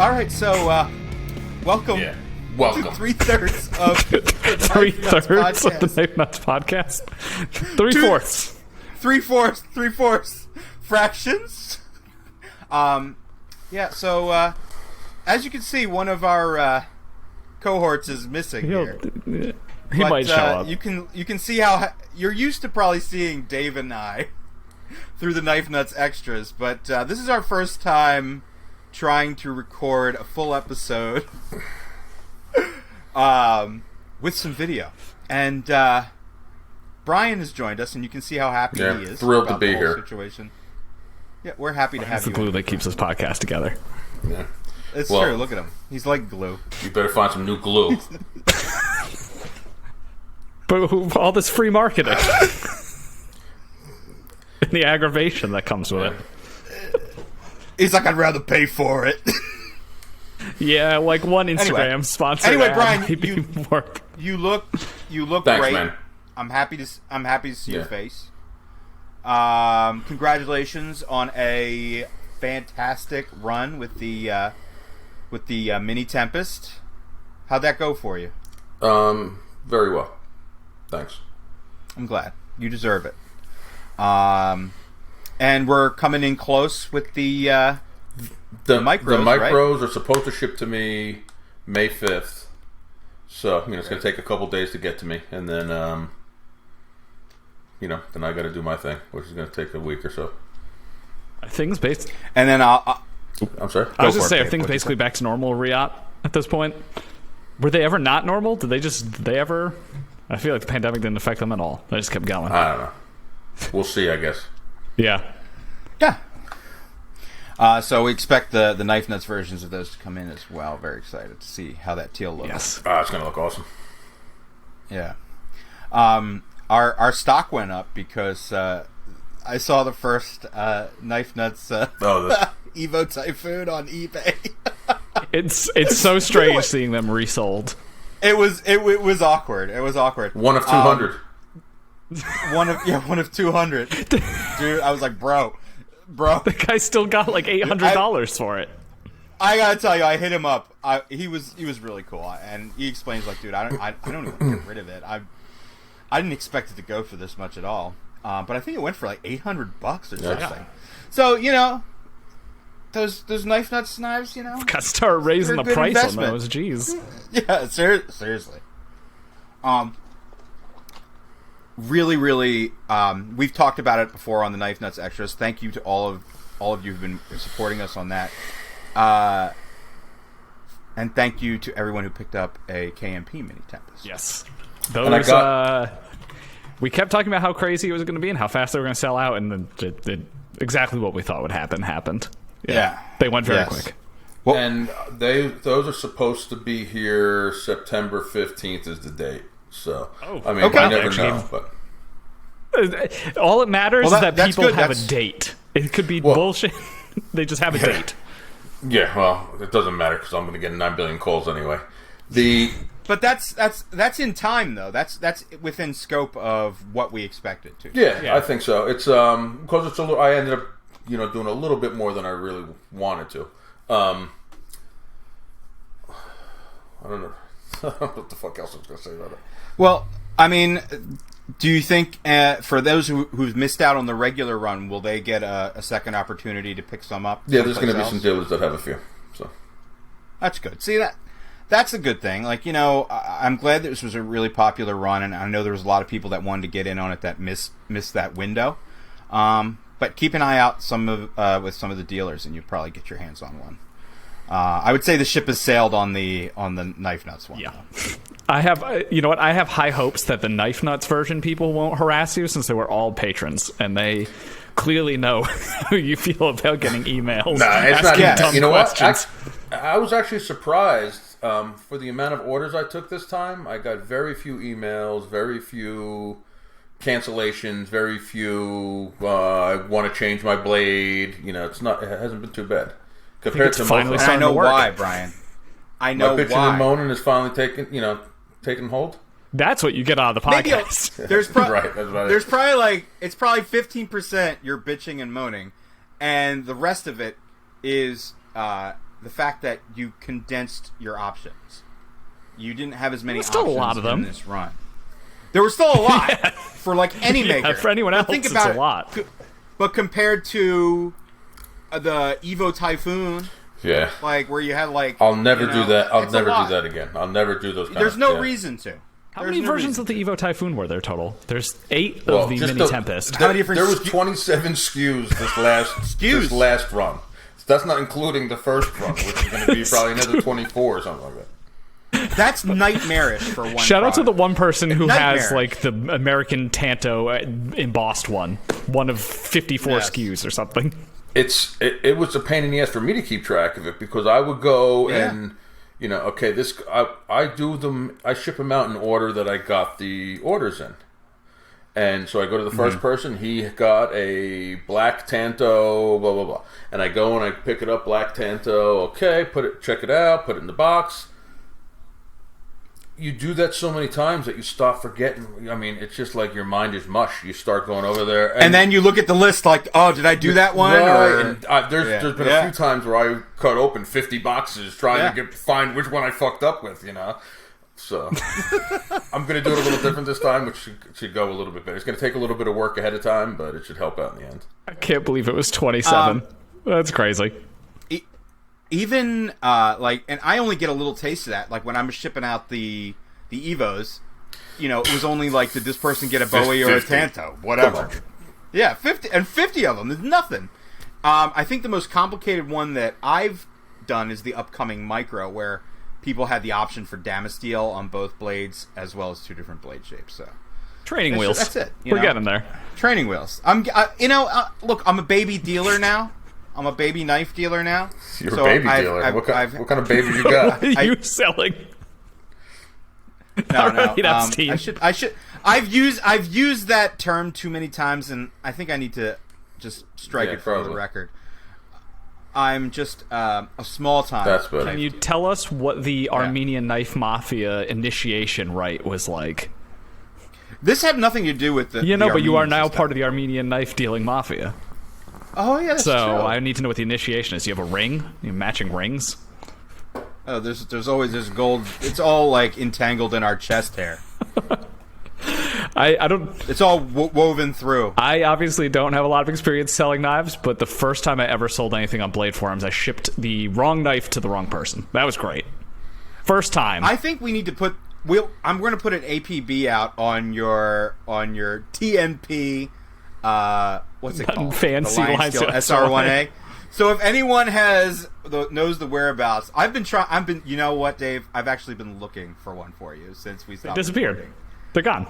All right, so welcome. Yeah. Welcome. To 3/3 of the 3/3 of the Knife Nuts podcast. 3/4. 3/4 fractions. Yeah. So as you can see, one of our cohorts is missing here. He might show up. You can see how you're used to probably seeing Dave and I through the Knife Nuts extras, but this is our first time trying to record a full episode with some video. And Brian has joined us, and you can see how happy he is. Thrilled to about be the whole here. Situation. Yeah, we're happy to have That's you. the glue that keeps this podcast together. Yeah. It's true. Look at him. He's like glue. You better find some new glue. But all this free marketing and the aggravation that comes with it. He's like, I'd rather pay for it. Yeah, like one Instagram sponsor. Anyway, Brian, you look Thanks, great. man. I'm happy to see your face. Congratulations on a fantastic run with the mini Tempest. How'd that go for you? Very well. Thanks. I'm glad. You deserve it. And we're coming in close with the micros. The micros right? are supposed to ship to me May 5th. So, it's going to take a couple days to get to me. And then, then I got to do my thing, which is going to take a week or so. Are things based? And then I'm sorry? I was just saying, are things basically back to normal, Riot, at this point? Were they ever not normal? Did they ever... I feel like the pandemic didn't affect them at all. They just kept going. I don't know. We'll see, I guess. Yeah. Yeah. So we expect the Knife Nuts versions of those to come in as well. Very excited to see how that teal looks. Yes. It's going to look awesome. Yeah. Our stock went up because I saw the first Knife Nuts Evo Typhoon on eBay. It's so strange seeing them resold. It was awkward. It was awkward. One of 200. One of 200. Dude, I was like, bro. The guy still got like $800 for it. I gotta tell you, I hit him up. He was really cool, and he explains like, dude, I don't even want to get rid of it. I didn't expect it to go for this much at all. But I think it went for like $800 or something. Yeah. So those Knife Nuts knives, Got to start raising the price investment on those. Jeez. Yeah, seriously. Really, really, we've talked about it before on the Knife Nuts extras. Thank you to all of you who've been supporting us on that. And thank you to everyone who picked up a KMP Mini Tempest. Yes. Those, we kept talking about how crazy it was going to be and how fast they were going to sell out, and then exactly what we thought would happen happened. Yeah. They went very quick. Well, and those are supposed to be here September 15th is the date. So, I mean, I never know. But all that matters is that people have a date. It could be bullshit. They just have a date. Yeah, well, it doesn't matter because I'm going to get 9 billion calls anyway. But that's in time though. That's within scope of what we expected to. Yeah, I think so. It's because it's a little. I ended up doing a little bit more than I really wanted to. I don't know. I don't know what the fuck else I was going to say about it. Well, I mean, do you think for those who've missed out on the regular run, will they get a second opportunity to pick some up? Yeah, there's going to be some dealers that have a few. So that's good. See, that's a good thing. Like, I'm glad that this was a really popular run, and I know there was a lot of people that wanted to get in on it that missed that window. But keep an eye out with some of the dealers, and you'll probably get your hands on one. I would say the ship has sailed on the Knife Nuts one. Yeah, I have. You know what? I have high hopes that the Knife Nuts version people won't harass you, since they were all patrons and they clearly know how you feel about getting emails. Nah, it's not. Dumb questions. What? I was actually surprised for the amount of orders I took this time. I got very few emails, very few cancellations, very few. I want to change my blade. It hasn't been too bad. Compared to finally I know why, Brian. I know my bitching why. and moaning is finally taking hold. That's what you get out of the podcast. Right. That's about there's probably it's probably 15% you're bitching and moaning, and the rest of it is the fact that you condensed your options. You didn't have as many There's still options a lot of them. in this run. There was still a lot for like any maker. Yeah, for anyone else, think it's about a lot. But compared to the Evo Typhoon, Yeah. like where you had like, I'll never do that. I'll it's a never do lot. that again. I'll never do those. There's no reason to. How many versions of the Evo Typhoon were there total? There's 8 Well, of the just Mini Tempest. How many different There was 27 SKUs this last run. That's not including the first run, which is going to be probably another 24 or something like that. That's nightmarish for one. Shout out to the product. one person who has Nightmare. like the American Tanto embossed one of 54 Yes. SKUs or something. It was a pain in the ass for me to keep track of it because I would go and okay, I do them. I ship them out in order that I got the orders in. And so I go to the first person. He got a black Tanto, blah blah blah. And I go and I pick it up, black Tanto. Okay, check it out, put it in the box. You do that so many times that you stop forgetting. I mean, it's just like your mind is mush. You start going over there, And then you look at the list like, oh, did I do that one? Right. Or... And there's been a few times where I cut open 50 boxes trying to find which one I fucked up with. So I'm going to do it a little different this time, which should go a little bit better. It's going to take a little bit of work ahead of time, but it should help out in the end. I can't believe it was 27. That's crazy. Even and I only get a little taste of that. Like when I'm shipping out the Evos, it was only like, did this person get a Bowie or a Tanto, whatever. Yeah, 50 of them. There's nothing. I think the most complicated one that I've done is the upcoming Micro, where people had the option for Damasteel on both blades as well as 2 different blade shapes. So Training wheels. That's it. We're getting there. Training wheels. Look, I'm a baby dealer now. I'm a baby knife dealer now. You're a baby dealer. What kind of baby you got? What are you selling? No. I've I've used that term too many times, and I think I need to just strike it from the record. I'm just a small time. That's better. Can you tell us what the Armenian Knife Mafia initiation rite was like? This had nothing to do with the. But you are now system. part of the Armenian Knife dealing mafia. Oh yeah, that's so true. I need to know what the initiation is. You have a ring? You have matching rings? Oh, there's always gold. It's all like entangled in our chest hair. I don't. It's all woven through. I obviously don't have a lot of experience selling knives, but the first time I ever sold anything on Blade Forums, I shipped the wrong knife to the wrong person. That was great. First time. I think we need to put. I'm going to put an APB out on your TNP. What's it called? Fancy Lion Steel SR1A. So if anyone knows the whereabouts, you know what, Dave? I've actually been looking for one for you since we stopped. They disappeared. Recording. They're gone.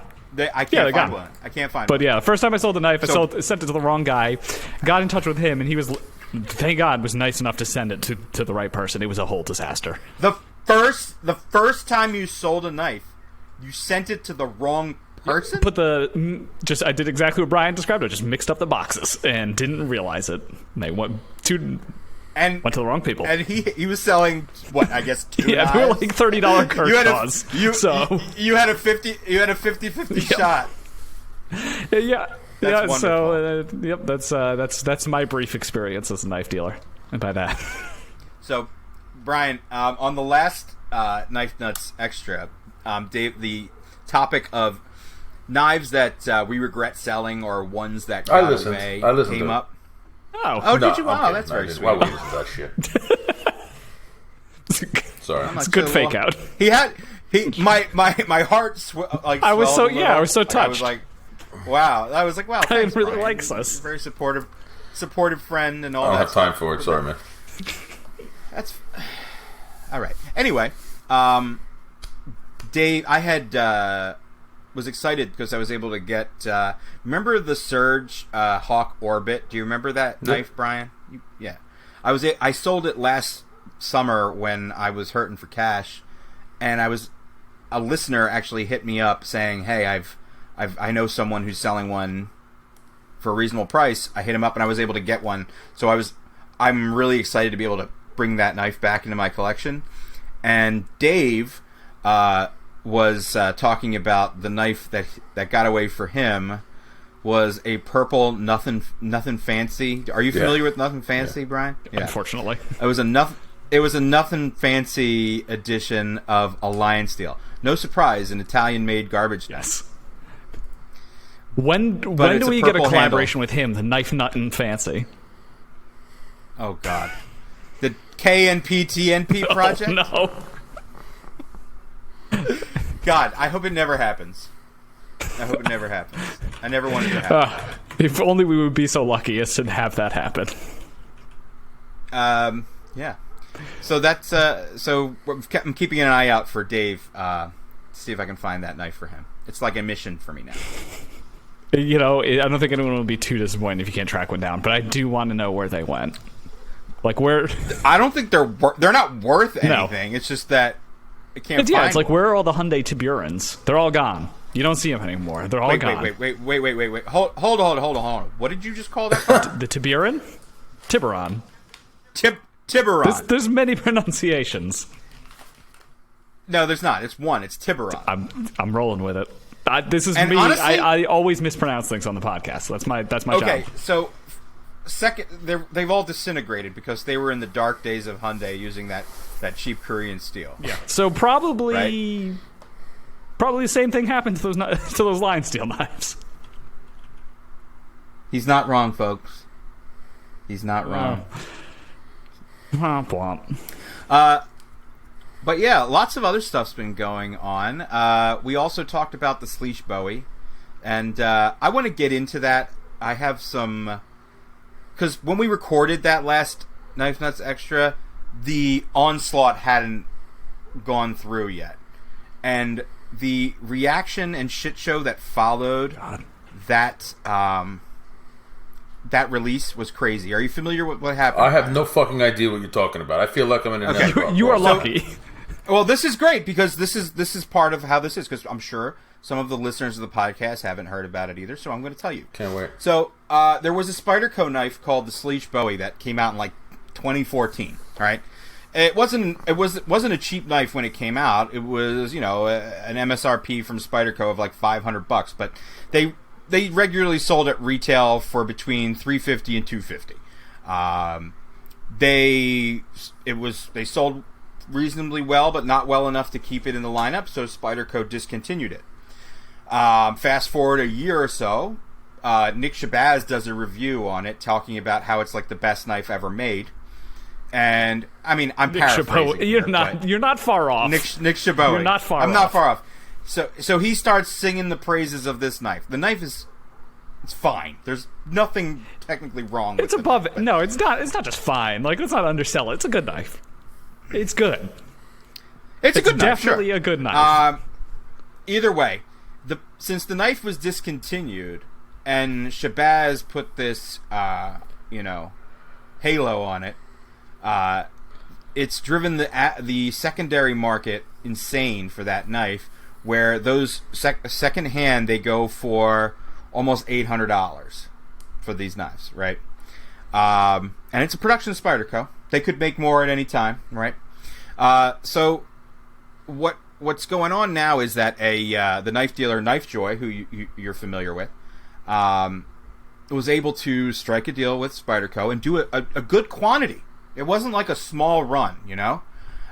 I can't find gone. one. I can't find But one. yeah, the first time I sold the knife, I sent it to the wrong guy, got in touch with him, and he was, thank God, was nice enough to send it to the right person. It was a whole disaster. The first time you sold a knife, you sent it to the wrong person? I did exactly what Brian described. I just mixed up the boxes and didn't realize it. And they went to the wrong people. And he was selling what, I guess 2 yeah, knives? they were like $30 Kershaw's. You had a 50-50 shot. Yeah. That's wonderful. So that's my brief experience as a knife dealer. And by that. So, Brian, on the last Knife Nuts Extra, Dave, the topic of knives that we regret selling or ones that got away came up. Oh, did you? Wow, that's very sweet. Why would you listen to that shit? Sorry. It's a good fake out. My heart I was so touched. I was like, wow. Wow. Thanks, really Brian. likes us. Very supportive friend and all that. I don't have time for it. Sorry, man. That's all right. Anyway, Dave, I had was excited because I was able to get. Remember the Surge Hawk Orbit? Do you remember that knife, Brian? Yeah, I sold it last summer when I was hurting for cash, and a listener actually hit me up saying, "Hey, I know someone who's selling one for a reasonable price." I hit him up and I was able to get one. So I'm really excited to be able to bring that knife back into my collection. And Dave was talking about the knife that got away for him was a purple nothing fancy. Are you familiar with nothing fancy, Brian? Yeah. Unfortunately, it was It was a nothing fancy edition of a lion steel. No surprise, an Italian-made garbage knife. Yes. When do we get a collaboration with him, the Knife Nuttin' Fancy? Oh, God. The KNPTNP project? No. God, I hope it never happens. I hope it never happens. I never wanted it to happen. If only we would be so lucky as to have that happen. Yeah. So that's so I'm keeping an eye out for Dave to see if I can find that knife for him. It's like a mission for me now. You know, I don't think anyone will be too disappointed if you can't track one down, but I do want to know where they went. Like where? I don't think they're not worth anything. No. It's just that I can't. It's like where are all the Hyundai Tiburons? They're all gone. You don't see them anymore. They're all gone. Wait. Hold on. What did you just call that car? The Tiburon? Tiburon. Tiburon. There's many pronunciations. No, there's not. It's one. It's Tiburon. I'm rolling with it. This is and me. Honestly, I always mispronounce things on the podcast. So that's my job. Okay, so second, they've all disintegrated because they were in the dark days of Hyundai using that cheap Korean steel. Yeah. So probably the same thing happened to those lion steel knives. He's not wrong, folks. He's not wrong. Womp womp. But yeah, lots of other stuff's been going on. We also talked about the Slysz Bowie, and I want to get into that. I have some... Because when we recorded that last Knife Nuts Extra, the onslaught hadn't gone through yet. And the reaction and shit show that followed that release was crazy. Are you familiar with what happened? I have no fucking idea what you're talking about. I feel like I'm in a network. You are lucky. Well, this is great because this is part of how this is, because I'm sure some of the listeners of the podcast haven't heard about it either, so I'm going to tell you. Can't wait. So there was a Spyderco knife called the Slysz Bowie that came out in like 2014. Right? It wasn't a cheap knife when it came out. It was an MSRP from Spyderco of like $500, but they regularly sold at retail for between $350 and $250. They sold reasonably well, but not well enough to keep it in the lineup, so Spyderco discontinued it. Fast forward a year or so, Nick Shabazz does a review on it, talking about how it's like the best knife ever made. And I mean, I'm paraphrasing. You're not far off. Nick Shabazz. You're not far off. I'm not far off. So he starts singing the praises of this knife. The knife it's fine. There's nothing technically wrong with it. It's above it. No, it's not. It's not just fine. Like, let's not undersell it. It's a good knife. It's good. It's a good knife. Definitely sure. A good knife. Either way, since the knife was discontinued and Shabazz put this halo on it, it's driven the secondary market insane for that knife, where those second hand they go for almost $800 for these knives, right? And it's a production of Spyderco. They could make more at any time, right? So what's going on now is that the knife dealer Knife Joy, who you're familiar with, was able to strike a deal with Spyderco and do a good quantity. It wasn't like a small run,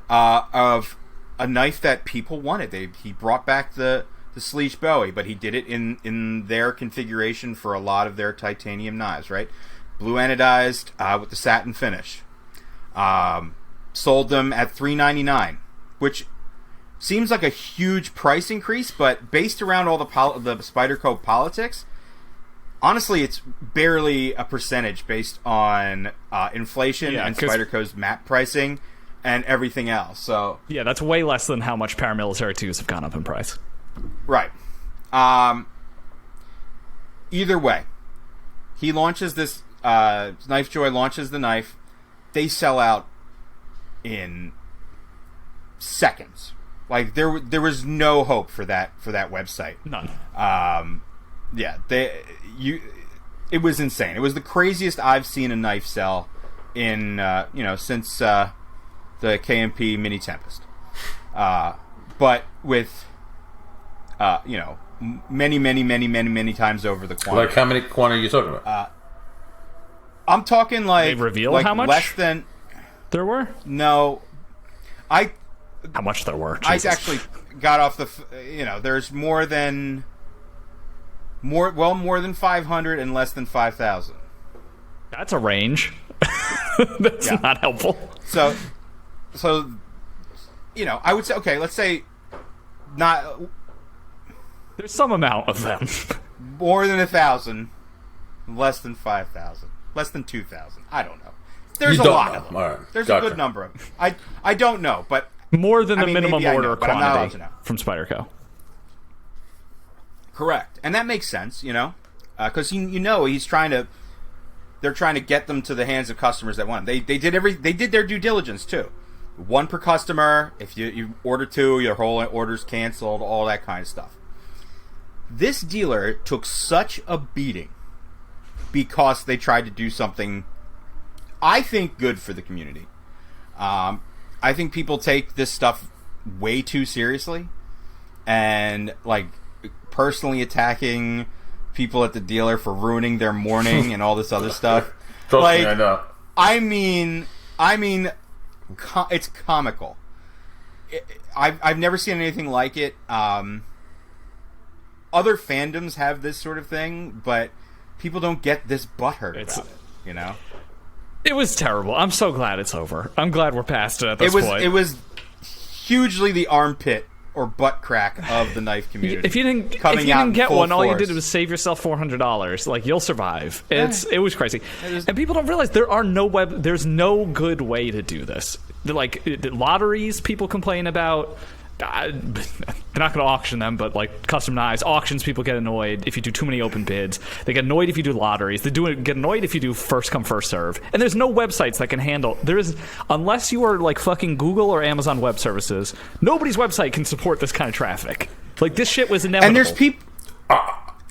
of a knife that people wanted. He brought back the Slysz Bowie, but he did it in their configuration for a lot of their titanium knives, right? Blue anodized with the satin finish. Sold them at $399, which seems like a huge price increase, but based around all the Spyderco politics, honestly, it's barely a percentage based on inflation and Spyderco's map pricing and everything else. So yeah, that's way less than how much paramilitary 2s have gone up in price. Right. Either way, he launches this. Knife Joy launches the knife. They sell out in seconds. Like there was no hope for that website. None. Yeah, it was insane. It was the craziest I've seen a knife sell in since the KMP Mini Tempest. But with many times over the quantity. Like how many quantity are you talking about? I'm talking like they reveal like how much? less than there were? No, how much there were? I Jesus. actually got off there's more than 500 and less than 5,000. That's a range. That's not helpful. So I would say, okay, let's say not. There's some amount of them. More than 1,000, less than 5,000, less than 2,000. I don't know. There's a lot of them. All right. There's a good number of them. I don't know, but more than the minimum order but I'm not allowed quantity to know. from Spyderco. Correct, and that makes sense, because he's trying to. They're trying to get them to the hands of customers that want them. They did their due diligence too. One per customer. If you order two, your whole order's canceled. All that kind of stuff. This dealer took such a beating because they tried to do something, I think, good for the community. I think people take this stuff way too seriously, and like personally attacking people at the dealer for ruining their morning and all this other stuff. Trust me, I know. I mean, it's comical. I've never seen anything like it. Other fandoms have this sort of thing, but people don't get this butthurt about it. It was terrible. I'm so glad it's over. I'm glad we're past it at this point. It was hugely the armpit or butt crack of the knife community. If you didn't get one, all you did was save yourself $400. Like, you'll survive. It was crazy. And people don't realize there's no good way to do this. Like, the lotteries people complain about. They're not going to auction them, but like custom knives auctions, people get annoyed if you do too many open bids. They get annoyed if you do lotteries. They get annoyed if you do first come first serve. And there's no websites that can handle. Unless you are like fucking Google or Amazon Web Services, nobody's website can support this kind of traffic. Like, this shit was inevitable.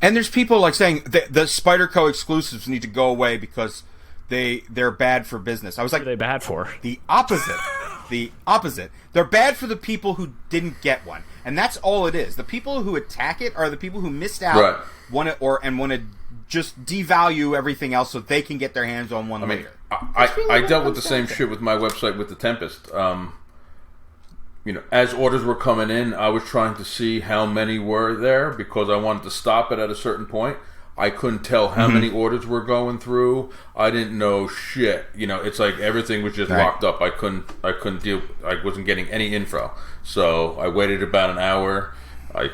And there's people like saying the Spyderco exclusives need to go away because they're bad for business. I was like, what are they bad for? The opposite. The opposite. They're bad for the people who didn't get one, and that's all it is. The people who attack it are the people who missed out, want to just devalue everything else so they can get their hands on one later. I dealt with the same shit with my website with the Tempest. As orders were coming in, I was trying to see how many were there because I wanted to stop it at a certain point. I couldn't tell how many orders were going through. I didn't know shit. It's like everything was just locked up. I couldn't deal. I wasn't getting any info. So I waited about an hour. I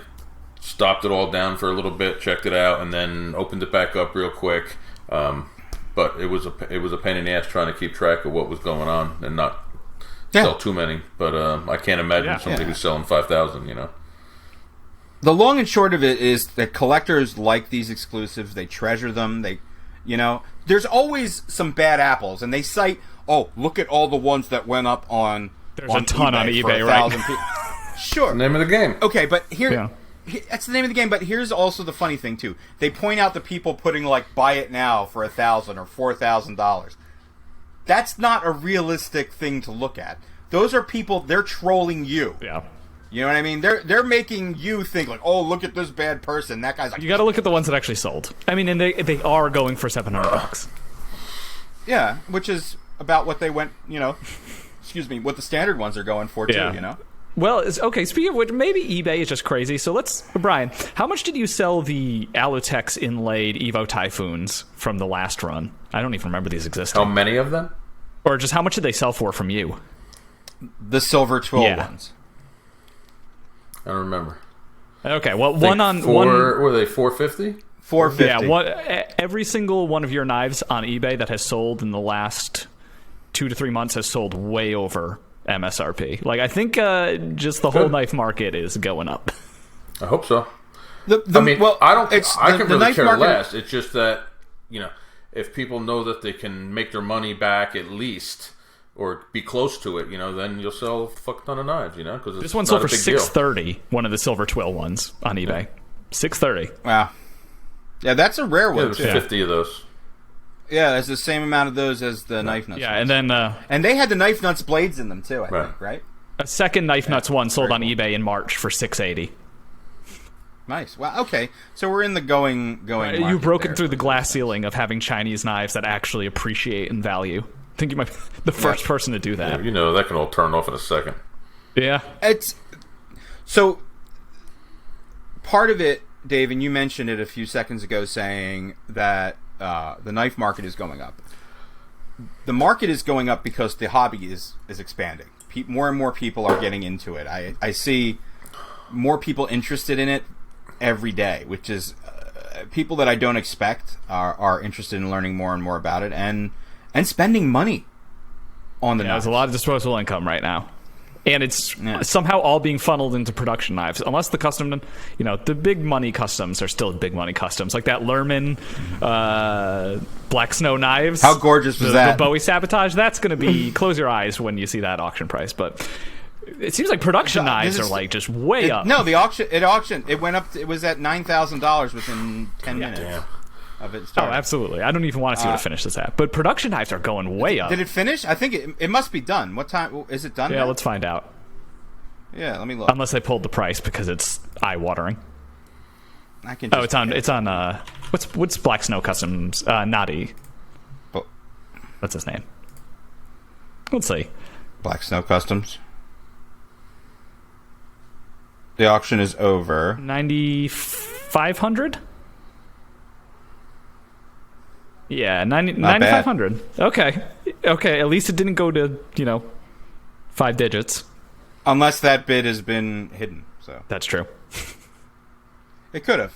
stopped it all down for a little bit, checked it out, and then opened it back up real quick. But it was a pain in the ass trying to keep track of what was going on and not sell too many. But I can't imagine somebody who's selling 5,000. The long and short of it is that collectors like these exclusives. They treasure them. There's always some bad apples, and they cite, look at all the ones that went up on. There's a ton on eBay, right? Sure, the name of the game. Okay, but that's the name of the game. But here's also the funny thing too. They point out the people putting like buy it now for $1,000 or $4,000. That's not a realistic thing to look at. Those are people. They're trolling you. Yeah. You know what I mean? They're making you think like, look at this bad person. That guy's like, you got to look at the ones that actually sold. I mean, and they are going for $700. Yeah, which is about what they went. Excuse me, what the standard ones are going for too. Well, okay. Speaking of which, maybe eBay is just crazy. So Brian, how much did you sell the Alutex inlaid Evo Typhoons from the last run? I don't even remember these existing. How many of them? Or just how much did they sell for from you? The silver twill ones. I don't remember. Okay, well, were they 450? 450. Yeah, every single one of your knives on eBay that has sold in the last 2 to 3 months has sold way over MSRP. Like, I think just the whole knife market is going up. I hope so. I can really care less. It's just that if people know that they can make their money back at least, or be close to it, then you'll sell a fuck ton of knives, because this one sold for $630. One of the silver twill ones on eBay, $630. Wow, yeah, that's a rare one. There's 50 of those. Yeah, there's the same amount of those as the knife nuts. Yeah, ones. and then and they had the knife nuts blades in them too. I think, right? A second knife nuts one sold on eBay in March for $680. Nice. Wow. Okay, so we're in the going. You broke it through the glass ceiling of having Chinese knives that actually appreciate in value. I think you might be the first person to do that. Yeah, that can all turn off in a second. Yeah. It's so part of it, Dave, and you mentioned it a few seconds ago, saying that the knife market is going up. The market is going up because the hobby is expanding. More and more people are getting into it. I see more people interested in it every day, which is people that I don't expect are interested in learning more and more about it and spending money on the knives. There's a lot of disposable income right now. And it's somehow all being funneled into production knives. Unless the custom, the big money customs are still big money customs. Like that Lerman Black Snow knives. How gorgeous was that? The Bowie Sabotage. That's going to be, close your eyes when you see that auction price. But it seems like production knives are like just way up. No, the auction, it went up, it was at $9,000 within 10 minutes. Yeah. Of it started. Oh, absolutely. I don't even want to see what it finishes at. But production knives are going way up. Did it finish? I think it must be done. What time is it done? Yeah, now? let's find out. Yeah, let me look. Unless they pulled the price because it's eye-watering. I can. It's on. What's Black Snow Customs? Naughty. What's his name? Let's see. Black Snow Customs. The auction is over. 9,500. Yeah, 9,500. Okay. At least it didn't go to 5 digits. Unless that bid has been hidden. So that's true. It could have.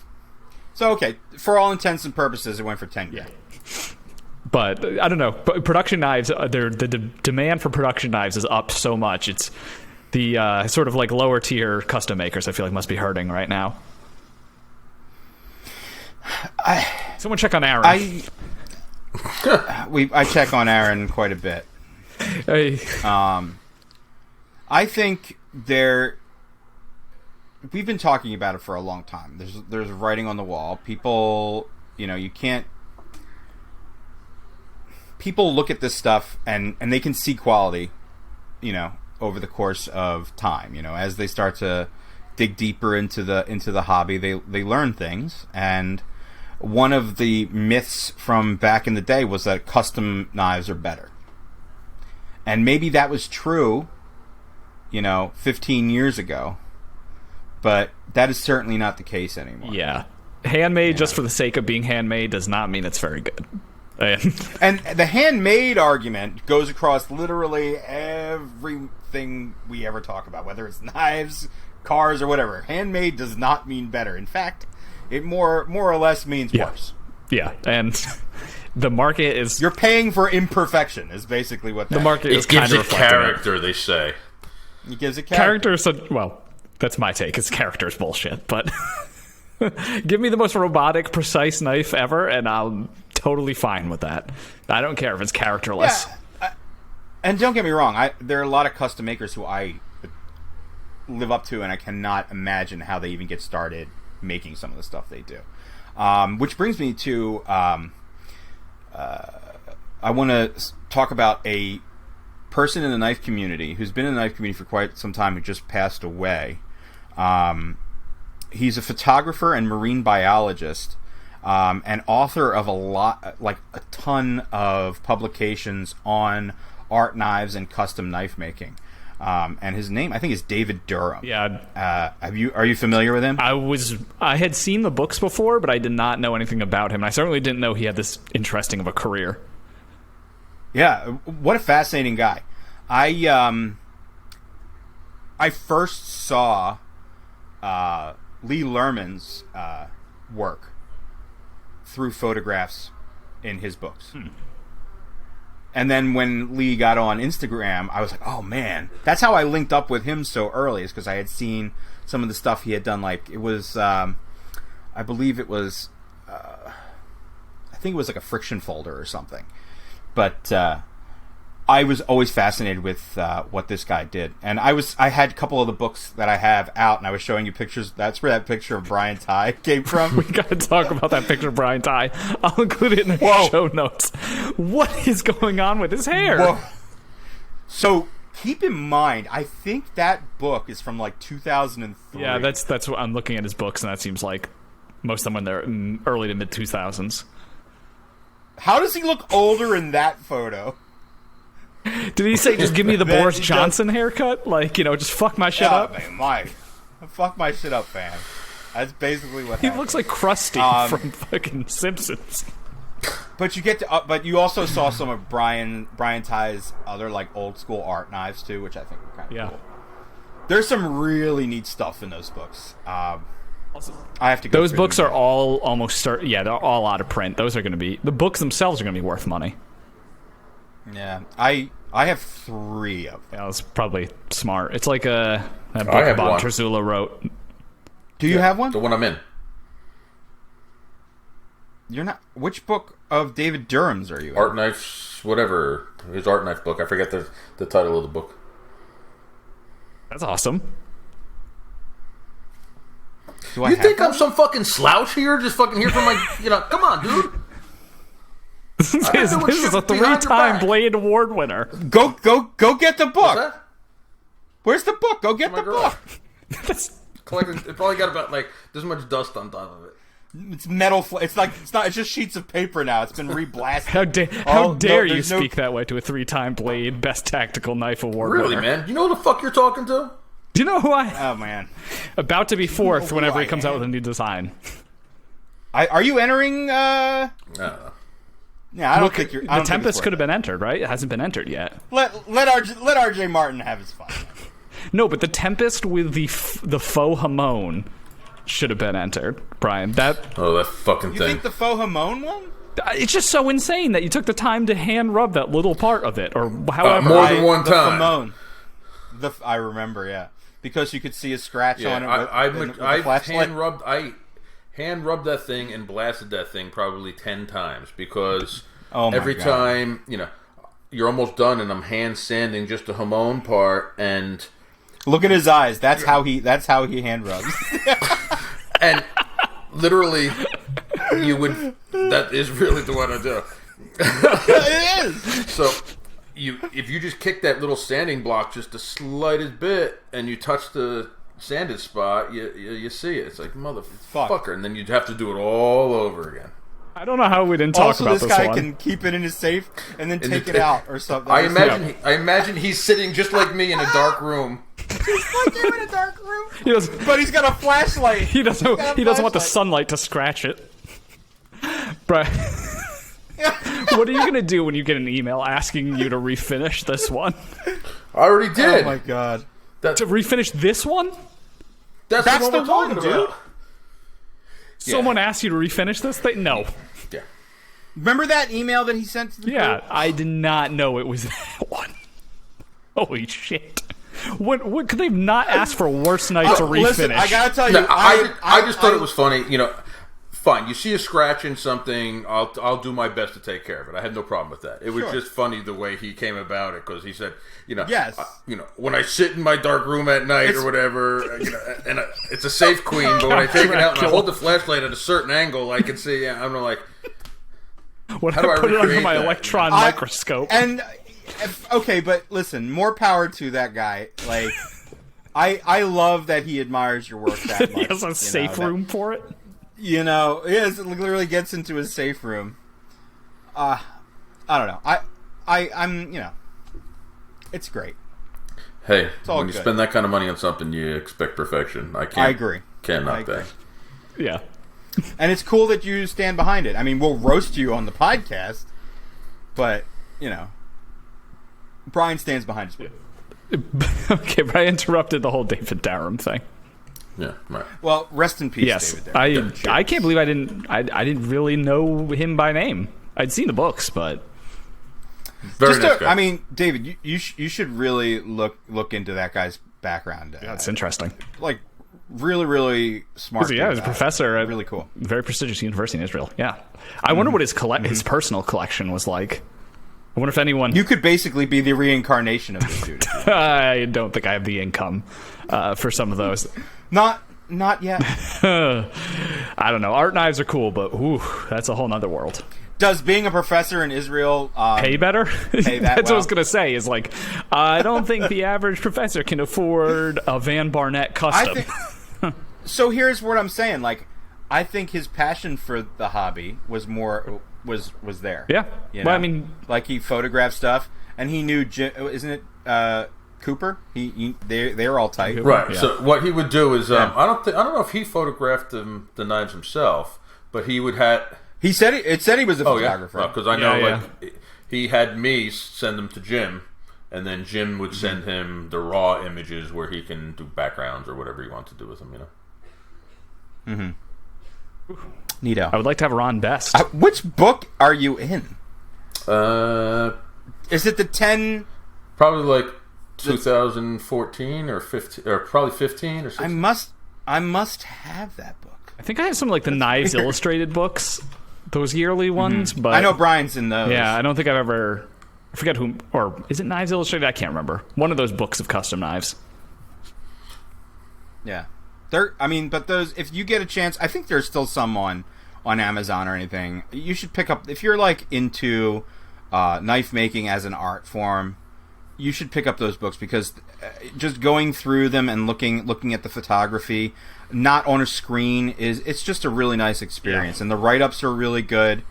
So okay, for all intents and purposes, it went for 10 grand. Yeah. But I don't know. But production knives, the demand for production knives is up so much. It's the sort of like lower tier custom makers. I feel like must be hurting right now. Someone check on Aaron. I check on Aaron quite a bit. Hey. I think we've been talking about it for a long time. There's writing on the wall. People, you can't. People look at this stuff and they can see quality, over the course of time. As they start to dig deeper into the hobby, they learn things. And one of the myths from back in the day was that custom knives are better. And maybe that was true, 15 years ago. But that is certainly not the case anymore. Yeah. Handmade just for the sake of being handmade does not mean it's very good. And the handmade argument goes across literally everything we ever talk about, whether it's knives, cars, or whatever. Handmade does not mean better. In fact, it more or less means worse. Yeah, and the market is... You're paying for imperfection is basically what the market is kind of reflecting. It gives it character, they say. It gives it character. Well, that's my take. It's character's bullshit, but... Give me the most robotic, precise knife ever, and I'm totally fine with that. I don't care if it's characterless. Yeah, and don't get me wrong, there are a lot of custom makers who I live up to, and I cannot imagine how they even get started making some of the stuff they do. Which brings me to I want to talk about a person in the knife community who's been in the knife community for quite some time who just passed away. He's a photographer and marine biologist, and author of a ton of publications on art knives and custom knife making. And his name, I think, is David Durham. Yeah. Are you familiar with him? I had seen the books before, but I did not know anything about him. I certainly didn't know he had this interesting of a career. Yeah, what a fascinating guy. I first saw Lee Lerman's work through photographs in his books. And then when Lee got on Instagram, I was like, oh man, that's how I linked up with him so early, is because I had seen some of the stuff he had done. Like, it was, I believe it was, I think it was like a friction folder or something. But I was always fascinated with what this guy did. And I had a couple of the books that I have out, and I was showing you pictures. That's where that picture of Brian Ty came from. We got to talk about that picture of Brian Ty. I'll include it in the show notes. What is going on with his hair? Whoa. So keep in mind, I think that book is from like 2003. Yeah, that's what I'm looking at his books, and that seems like most of them when they're early to mid 2000s. How does he look older in that photo? Did he say, just give me the Boris Johnson haircut? Like, just fuck my shit up? Man, fuck my shit up, fam. That's basically what happened. He looks like Krusty from fucking Simpsons. But you get to, but you also saw some of Brian Ty's other like old school art knives too, which I think were kind of cool. There's some really neat stuff in those books. I have to go those books are all almost they're all out of print. Those are going to be, the books themselves are going to be worth money. Yeah, I have 3 of them. Yeah, that's probably smart. It's like a book Bob Terzula wrote. Do you have one? The one I'm in. You're not. Which book of David Durham's are you in? Art Knife's, whatever. His Art Knife book. I forget the title of the book. That's awesome. You think I'm some fucking slouch here? Just fucking here from my, come on, dude. This is a 3-time Blade Award winner. Go get the book. Where's the book? Go get the book. Collecting. It probably got about this much dust on top of it. It's metal. It's not. It's just sheets of paper now. It's been reblasted. How dare you speak that way to a 3-time Blade Best Tactical Knife Award winner? Really, man? You know who the fuck you're talking to? Do you know who Oh man. About to be 4th whenever he comes out with a new design. Are you entering? I don't know. Yeah, I don't think you're. The Tempest could have been entered, right? It hasn't been entered yet. Let RJ Martin have his fun. No, but the Tempest with the faux hamon should have been entered, Brian. That fucking you thing. You think the faux hamon one? It's just so insane that you took the time to hand rub that little part of it, or however. More than one time. I remember, yeah, because you could see a scratch on it. I hand rubbed that thing and blasted that thing probably 10 times because every time you're almost done and I'm hand sanding just the hamon part and look at his eyes. That's how he hand rubs. And literally, that is really the one I do. It is. So, if you just kick that little sanding block just the slightest bit, and you touch the sanded spot, you see it. It's like motherfucker, and then you'd have to do it all over again. I don't know how we didn't talk about this one. Also, this guy can keep it in his safe and then take it out or something. I imagine he's sitting just like me in a dark room. Just like you in a dark room. But he's got a flashlight. He doesn't want the sunlight to scratch it. Brian, what are you gonna do when you get an email asking you to refinish this one? I already did. Oh my god! To refinish this one? That's the one, dude. Someone asked you to refinish this thing? No. Yeah. Remember that email that he sent to the group? I did not know it was that one. Holy shit. What could they not ask for worse knife to refinish? Listen, I gotta tell you, I just thought it was funny. Fine, you see a scratch in something, I'll do my best to take care of it. I had no problem with that. It was just funny the way he came about it because he said, yes, when I sit in my dark room at night or whatever, and it's a safe queen, but when I take it out and I hold the flashlight at a certain angle, I can see. I'm like, how do I put it under my electron microscope? And okay, but listen, more power to that guy. Like, I love that he admires your work that much. He has a safe room for it. It literally gets into his safe room. I don't know. I'm it's great. Hey, when you spend that kind of money on something, you expect perfection. I agree. Can't knock that. Yeah. And it's cool that you stand behind it. I mean, we'll roast you on the podcast, but, Brian stands behind his Okay, but I interrupted the whole David Darom thing. Yeah, right. Well, rest in peace, yes, David Darom. I can't believe I didn't really know him by name. I'd seen the books, but very nice guy. I mean, David, you should really look into that guy's background. Yeah, it's interesting. Like, really, really smart. Yeah, he's a professor at really cool, very prestigious university in Israel. Yeah, I wonder what his personal collection was like. I wonder if anyone. You could basically be the reincarnation of this dude. I don't think I have the income for some of those. Not yet. I don't know. Art knives are cool, but that's a whole nother world. Does being a professor in Israel pay better? Pay That's what I was going to say. Is like, I don't think the average professor can afford a Van Barnett custom. So here's what I'm saying. Like, I think his passion for the hobby was there. Yeah. You know? Well, I mean, like he photographed stuff, and he knew Jim. Isn't it Cooper? They're all tight, right? Yeah. So what he would do is, I don't know if he photographed the knives himself, but he would have. He said it said he was a photographer because I know he had me send them to Jim, and then Jim would send him the raw images where he can do backgrounds or whatever he wants to do with them. Neato. I would like to have Ron Best. Which book are you in? Is it the 10? Probably like 2014 or 15, or probably 15 or 16. I must have that book. I think I have some like the Knives Illustrated books, those yearly ones. But I know Brian's in those. Yeah, I don't think I've ever. I forget who, or is it Knives Illustrated? I can't remember. One of those books of custom knives. Yeah, but those. If you get a chance, I think there's still some on Amazon or anything. You should pick up if you're like into knife making as an art form. You should pick up those books because just going through them and looking at the photography, not on a screen, it's just a really nice experience. Yeah. And the write-ups are really good,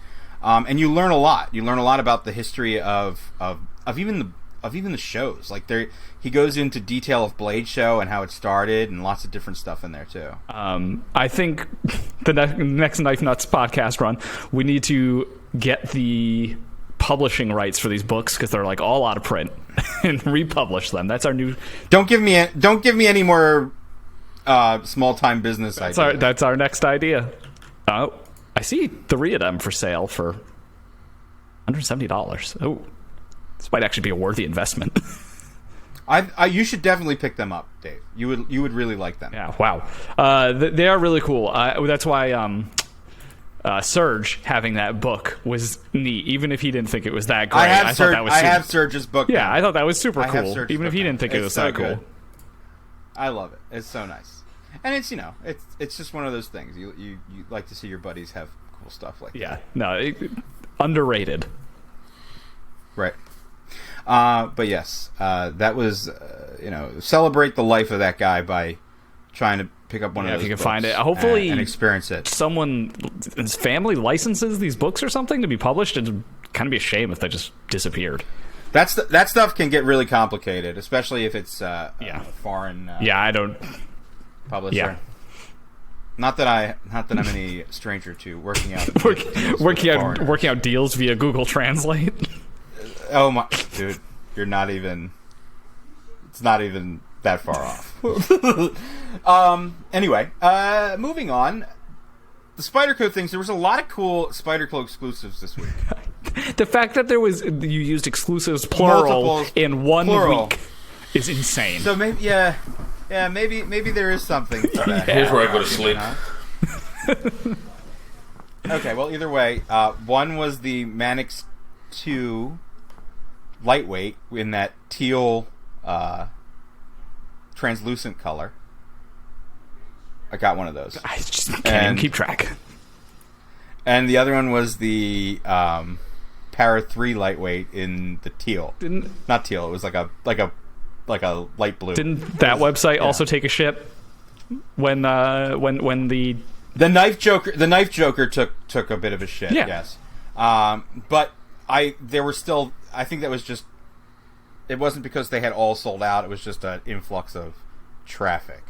and you learn a lot. You learn a lot about the history of even the shows. Like he goes into detail of Blade Show and how it started, and lots of different stuff in there too. I think the next Knife Nuts podcast run, we need to get the publishing rights for these books because they're like all out of print and republish them. That's our new. Don't give me any more small time business ideas. That's our next idea. I see 3 of them for sale for $170. Oh, this might actually be a worthy investment. You should definitely pick them up, Dave. You would really like them. Yeah. Wow. They are really cool. That's why Serge having that book was neat, even if he didn't think it was that great. I have Serge's book. Yeah, now. I thought that was super cool, even if he didn't think it was so that cool. Good. I love it. It's so nice, and it's it's just one of those things. You like to see your buddies have cool stuff like that. Yeah, no, underrated. Right. But yes, that was celebrate the life of that guy by trying to pick up one of those. If you can books find it, hopefully, and experience it. His family licenses these books or something to be published. It'd kind of be a shame if they just disappeared. That stuff can get really complicated, especially if it's a foreign. I don't. Publisher. Yeah. Not that I'm any stranger to working out working out deals via Google Translate. Oh my dude, you're not even. It's not even that far off. Anyway, moving on. The Spyderco things. There was a lot of cool Spyderco exclusives this week. The fact that you used exclusives plural in one week is insane. So maybe maybe there is something to that. Here's where I go to sleep. Okay, well either way, one was the Manix 2 lightweight in that teal translucent color. I got one of those. I just can't even keep track. And the other one was the Para 3 lightweight in the teal. Not teal. It was like a light blue. Didn't that website also take a shit when the Knife Joker took a bit of a shit? Yeah. Yes. But there were still. I think that was just. It wasn't because they had all sold out. It was just an influx of traffic.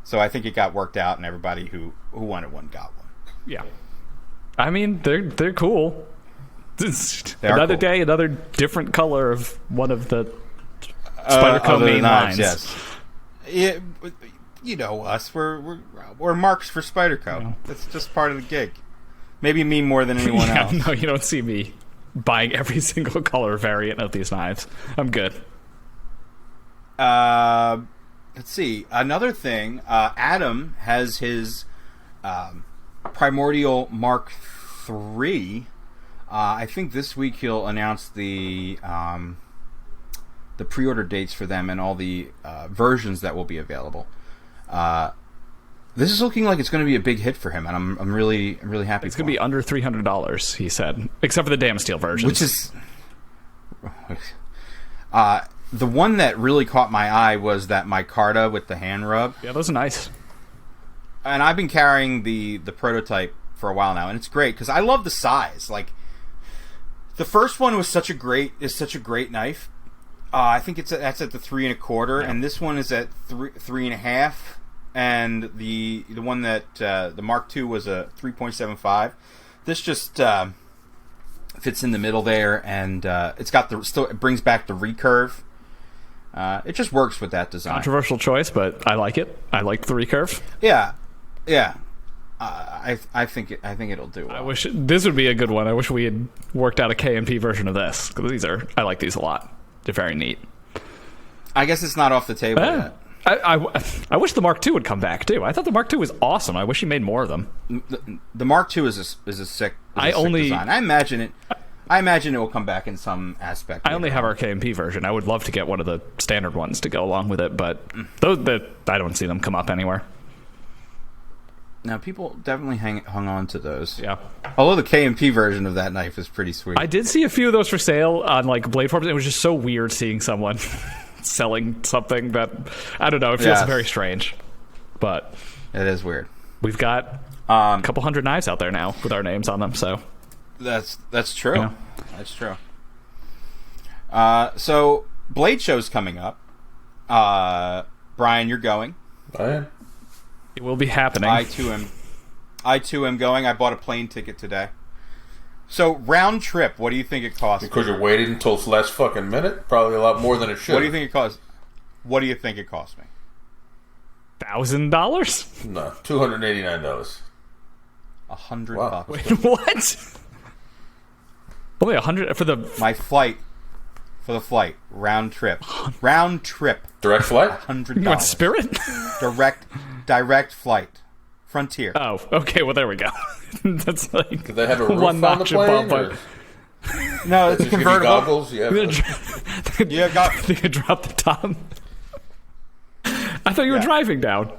So I think it got worked out, and everybody who wanted one got one. Yeah. I mean, they're cool. Another cool. day, another different color of one of the Spyderco main lines. Yes. Yeah, you know us. We're marks for Spyderco. Yeah. That's just part of the gig. Maybe me more than anyone else. No, you don't see me buying every single color variant of these knives. I'm good. Let's see. Another thing. Adam has his Primordial Mark III. I think this week he'll announce the pre-order dates for them and all the versions that will be available. This is looking like it's going to be a big hit for him, and I'm really happy. It's going to be under $300, he said, except for the damn steel version. Which is the one that really caught my eye was that micarta with the hand rub. Yeah, those are nice. And I've been carrying the prototype for a while now, and it's great because I love the size. Like the first one was such a great knife, I think that's at the 3 1/4, and this one is at 3.5, and the one that the Mark II was a 3.75. This just fits in the middle there, and it's got it brings back the recurve. It just works with that design. Controversial choice, but I like it. I like the recurve. Yeah. I think it'll do well. I wish this would be a good one. I wish we had worked out a KMP version of this, because I like these a lot. They're very neat. I guess it's not off the table yet. I wish the Mark II would come back too. I thought the Mark II was awesome. I wish he made more of them. The Mark II is a sick design. I imagine it will come back in some aspect. I only have our KMP version. I would love to get one of the standard ones to go along with it, but I don't see them come up anywhere. Now, people definitely hung on to those. Yeah. Although the KMP version of that knife is pretty sweet. I did see a few of those for sale on like Blade Forums. It was just so weird seeing someone selling something that, I don't know, it feels very strange. But it is weird. We've got a couple hundred knives out there now with our names on them, so that's true. You know? That's true. So Blade Show's coming up. Brian, you're going. I am. It will be happening. I too am going. I bought a plane ticket today. So round trip, what do you think it costs? Because you're waiting until the last fucking minute? Probably a lot more than it should. What do you think it costs? What do you think it cost me? $1,000? No, $289. $100. Wow. Wait, what? Only 100 for my flight. For the flight, round trip, direct flight. $100. You want Spirit? direct flight, Frontier. Oh, okay. Well, there we go. That's like, do they have a roof on the plane? No, it's a convertible. Goggles. Yeah. You have got. They could drop the top. I thought you were driving down.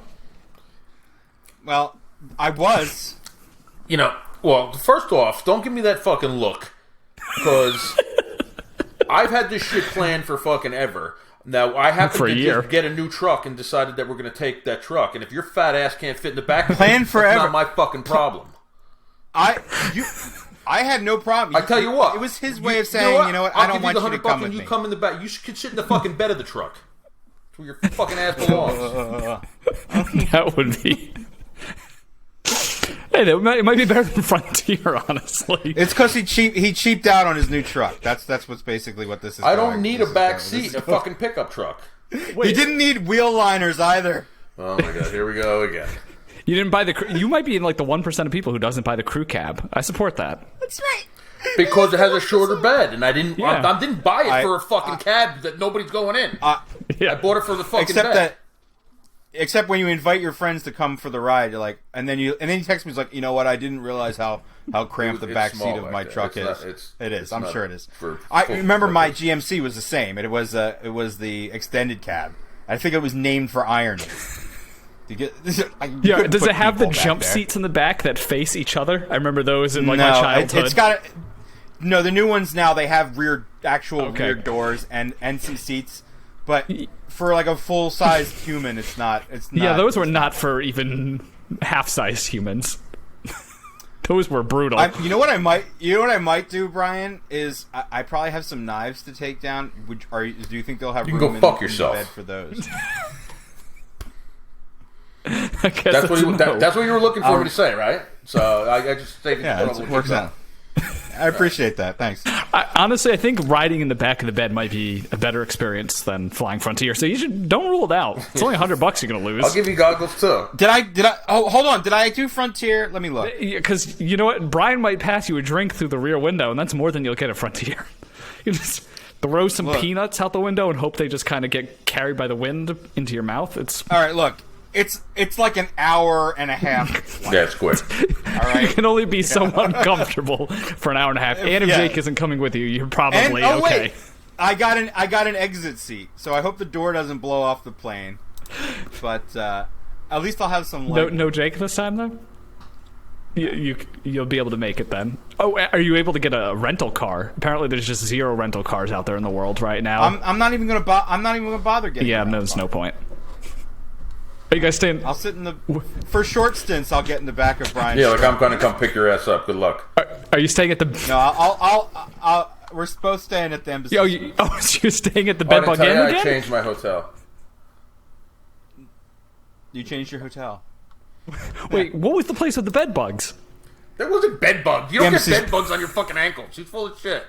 Well, I was. Well, first off, don't give me that fucking look, because I've had this shit planned for fucking ever. Now, I happened to just get a new truck and decided that we're going to take that truck. And if your fat ass can't fit in the back of it, that's not my fucking problem. I had no problem. I tell you what. It was his way of saying, you know what, I don't want you to come with me. You come in the back. You should sit in the fucking bed of the truck. That's where your fucking ass belongs. That would be... Hey, it might be better than Frontier, honestly. It's because he cheaped out on his new truck. That's what's basically what this is. I don't need a back seat in a fucking pickup truck. Wait. He didn't need wheel liners either. Oh my god, here we go again. You didn't buy you might be in like the 1% of people who doesn't buy the crew cab. I support that. That's right. Because it has a shorter bed, and I didn't buy it for a fucking cab that nobody's going in. I bought it for the fucking bed. Except when you invite your friends to come for the ride, you're like, and then you text me, he's like, you know what? I didn't realize how cramped the back seat of my truck is. It is. I'm sure it is. I remember my GMC was the same. It was the extended cab. I think it was named for irony. Does it have the jump seats in the back that face each other? I remember those in my childhood. It's got no. The new ones now they have rear doors and some seats, but for like a full-sized human, it's not. Yeah, those were not for even half-sized humans. Those were brutal. You know what I might do, Brian? Is I probably have some knives to take down. Do you think they'll have room in the bed for those? That's what you were looking for me to say, right? So I just stated. Yeah, it works out. I appreciate that. Thanks. Honestly, I think riding in the back of the bed might be a better experience than flying Frontier. So don't rule it out. It's only $100 you're going to lose. I'll give you goggles too. Did I? Oh, hold on. Did I do Frontier? Let me look. Because you know what, Brian might pass you a drink through the rear window, and that's more than you'll get at Frontier. You just throw some peanuts out the window and hope they just kind of get carried by the wind into your mouth. All right. Look. It's like an hour and a half. Yeah, it's quick. All right. You can only be so uncomfortable for an hour and a half. And if Jake isn't coming with you, you're probably okay. Wait. I got an exit seat, so I hope the door doesn't blow off the plane. But at least I'll have some light. No Jake this time though. You'll be able to make it then. Oh, are you able to get a rental car? Apparently, there's just 0 rental cars out there in the world right now. I'm not even gonna bother getting. Yeah, there's no point. Are you guys staying? I'll sit for short stints. I'll get in the back of Brian's. Yeah, like I'm gonna come pick your ass up. Good luck. Are you staying at the? No, I'll We're both staying at the embassy. So you're staying at the Bedbug Inn again? I changed my hotel. You changed your hotel. Wait, what was the place with the bed bugs? There wasn't bed bugs. You don't get bed bugs on your fucking ankles. She's full of shit.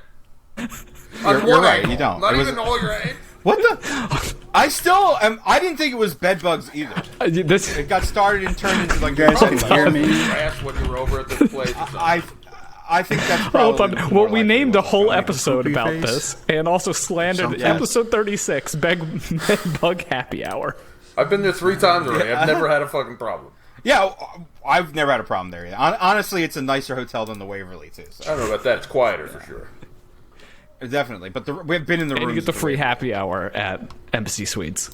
You're right. You don't. Not even all your ankles. What the? I still am. I didn't think it was bed bugs either. It got started and turned into like. You guys can hear me. When you were over at the place. I think that's probably. Well, we named a whole episode about this, and also slandered episode 36, Bug Happy Hour. I've been there 3 times already. I've never had a fucking problem. Yeah, I've never had a problem there either. Honestly, it's a nicer hotel than the Waverly too. So. I don't know about that. It's quieter for sure. Definitely, but we've been in the room. And you get the free happy hour at Embassy Suites.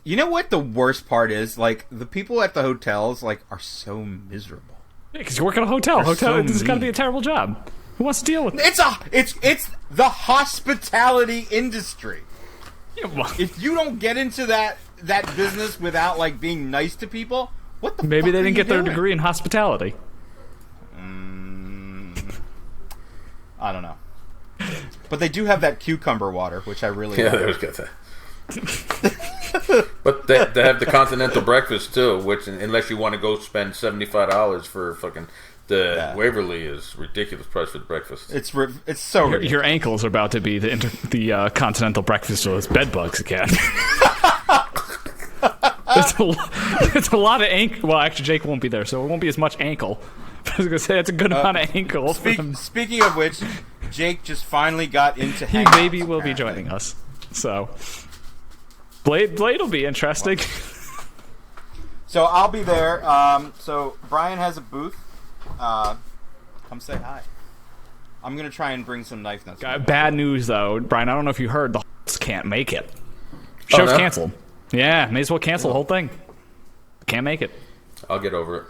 You know what the worst part is? Like, the people at the hotels are so miserable. Yeah, because you work at a hotel. This has got to be a terrible job. Who wants to deal with it? It's the hospitality industry. Yeah, well, if you don't get into that business without being nice to people, what the? Maybe fuck they didn't get their doing? degree in hospitality. I don't know. But they do have that cucumber water, which I really like. Yeah, they always get that. But they have the continental breakfast too, which unless you want to go spend $75 for fucking Waverly is ridiculous price for the breakfast. It's so ridiculous. Your ankles are about to be the continental breakfast with bed bugs again. It's a lot of ankle. Well, actually, Jake won't be there, so it won't be as much ankle. I was gonna say it's a good amount of ankle. Speaking of which, Jake just finally got into. He maybe will be joining us. So, Blade will be interesting. So I'll be there. So Brian has a booth. Come say hi. I'm gonna try and bring some knife nuts. Bad news though, Brian. I don't know if you heard, the can't make it. Show's canceled. Yeah, may as well cancel the whole thing. Can't make it. I'll get over it.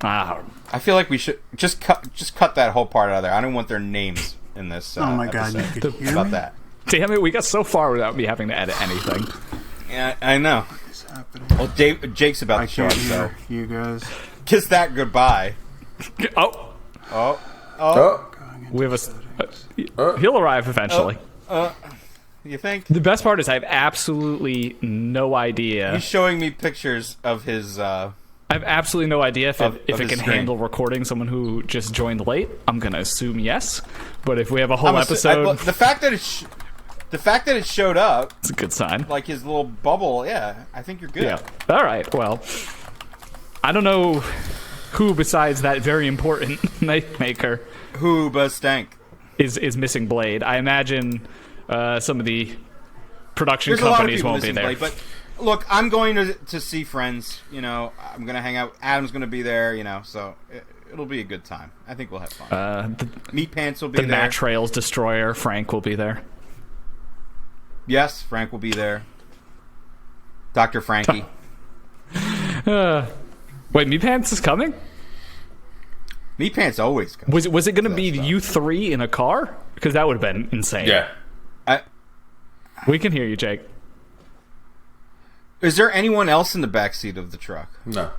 I feel like we should just cut that whole part out of there. I don't want their names in this. Oh my god! You could hear about me? that. Damn it! We got so far without me having to edit anything. Yeah, I know. What is happening? Well, Jake's about to show up, so you guys. Kiss that goodbye. Oh. We have he'll arrive eventually. You think? The best part is I have absolutely no idea. He's showing me pictures of his. I have absolutely no idea if it can screen. handle recording someone who just joined late. I'm gonna assume yes, but if we have a whole episode, the fact that it showed up, it's a good sign. Like his little bubble, yeah. I think you're good. Yeah. All right. Well, I don't know who besides that very important knife maker who but stank is missing Blade. I imagine some of the production companies won't be there. Blade, but look, I'm going to see friends. I'm going to hang out. Adam's going to be there. So it'll be a good time. I think we'll have fun. Meat Pants will be there. The Match Rails Destroyer, Frank, will be there. Yes, Frank will be there. Dr. Frankie. Wait, Meat Pants is coming? Meat Pants always comes. Was it going to be you three in a car? Because that would have been insane. Yeah. We can hear you, Jake. Is there anyone else in the backseat of the truck? No.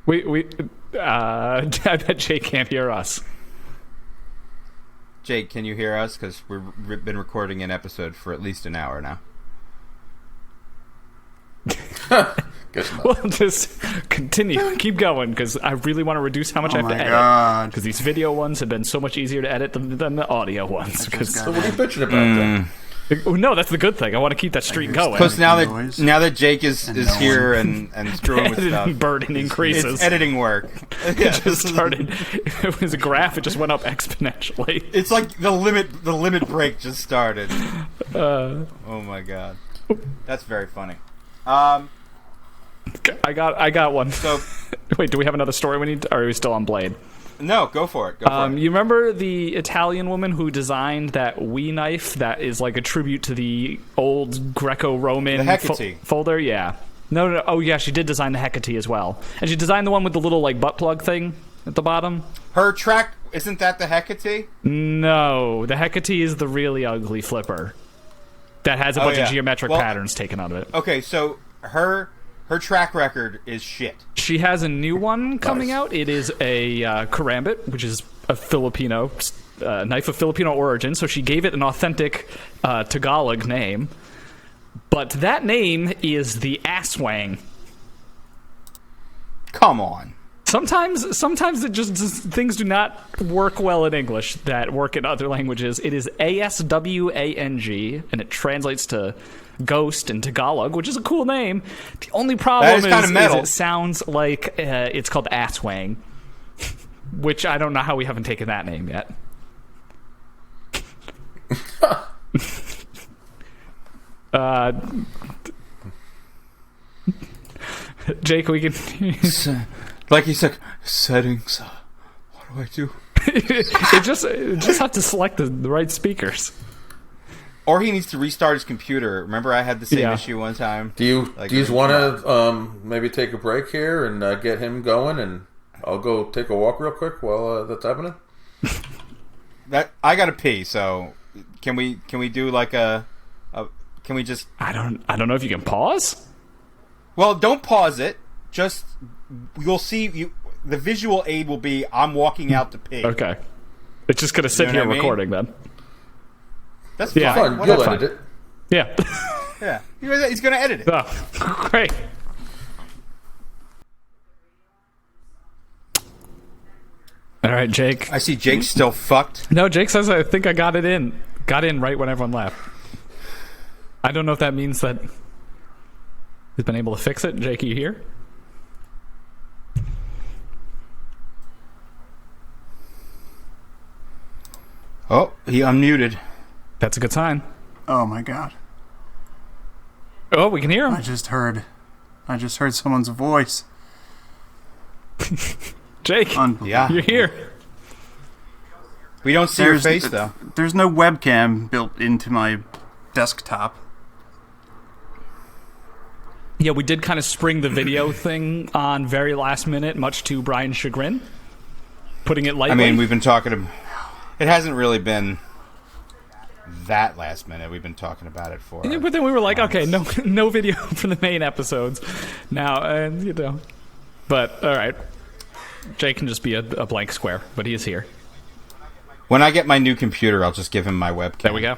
I bet Jake can't hear us. Jake, can you hear us? Because we've been recording an episode for at least an hour now. Guess not. Well, just continue. Keep going, because I really want to reduce how much I have to edit. Because these video ones have been so much easier to edit than the audio ones. So what are you bitching about then? No, that's the good thing. I want to keep that streak going. Plus, now that Jake is here and screwing with stuff, burden increases. It's editing work. It just started. It was a graph. It just went up exponentially. It's like the limit break just started. Oh my god, that's very funny. I got one. So, wait, do we have another story we need? Or are we still on Blade? No, go for it. You remember the Italian woman who designed that Wii knife that is like a tribute to the old Greco-Roman folder? Yeah. No. Oh, yeah, she did design the Hecate as well. And she designed the one with the little butt plug thing at the bottom. Her track, isn't that the Hecate? No, the Hecate is the really ugly flipper that has a bunch of geometric patterns taken out of it. Okay, so her track record is shit. She has a new one coming out. It is a Karambit, which is a Filipino knife of Filipino origin, so she gave it an authentic Tagalog name. But that name is the Aswang. Come on. Sometimes it just things do not work well in English that work in other languages. It is Aswang, and it translates to ghost in Tagalog, which is a cool name. The only problem is it sounds like it's called Aswang, which I don't know how we haven't taken that name yet. Jake, we can... Like he's like, settings, what do I do? it just have to select the right speakers. Or he needs to restart his computer. Remember I had the same issue one time? Do you want to maybe take a break here and get him going, and I'll go take a walk real quick while that's happening? I gotta pee, so can we do like can we just... I don't know if you can pause? Well, don't pause it. Just... You'll see. The visual aid will be I'm walking out to pee. Okay, it's just gonna sit here recording then. That's fine. You'll edit it. Yeah. Yeah. He's gonna edit it. Oh, great. All right, Jake. I see Jake's still fucked. No, Jake says I think I got it in. Got in right when everyone left. I don't know if that means that he's been able to fix it. Jake, are you here? Oh, he unmuted. That's a good sign. Oh my god. Oh, we can hear him. I just heard someone's voice. Jake, yeah, you're here. We don't see your face, though. There's no webcam built into my desktop. Yeah, we did kind of spring the video thing on very last minute, much to Brian's chagrin. Putting it lightly. I mean, we've been talking... It hasn't really been that last minute. We've been talking about it for... Yeah, but then we were like, okay, no video for the main episodes. Now, But, all right. Jake can just be a blank square, but he is here. When I get my new computer, I'll just give him my webcam. There we go.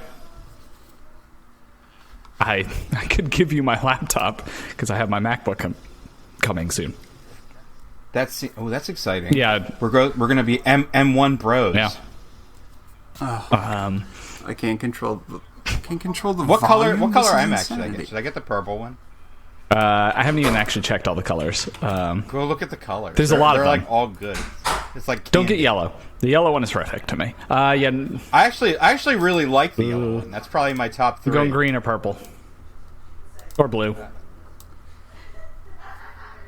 I could give you my laptop, because I have my MacBook coming soon. That's exciting. Yeah. We're going to be M1 bros. Yeah. I can't control the What volume. color iMac should I get? Should I get the purple one? I haven't even actually checked all the colors. Go look at the colors. There's a lot of them. They're like all good. It's like candy. Don't get yellow. The yellow one is horrific to me. Yeah. I actually really like the yellow one. That's probably my top 3. We're going green or purple. Or blue.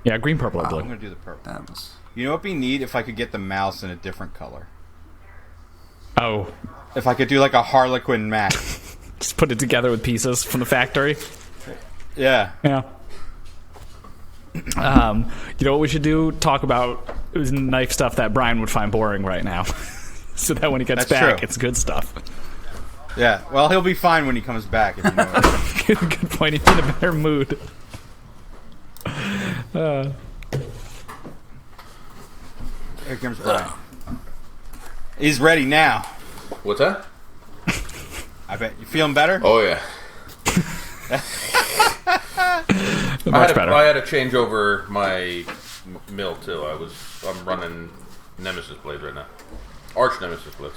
Yeah, green, purple, or blue. I'm going to do the purple. That was... You know what would be neat if I could get the mouse in a different color? Oh. If I could do like a Harlequin Mac. Just put it together with pieces from the factory. Yeah. Yeah. You know what we should do? Talk about knife stuff that Brian would find boring right now. So that when he gets back, it's good stuff. Yeah. Well, he'll be fine when he comes back. If you know what Good point. He's in a better mood. Here comes Brian. He's ready now. What's that? I bet you feeling better. Oh yeah. Much better. I had to change over my mill too. I'm running Nemesis blades right now. Arch Nemesis blades.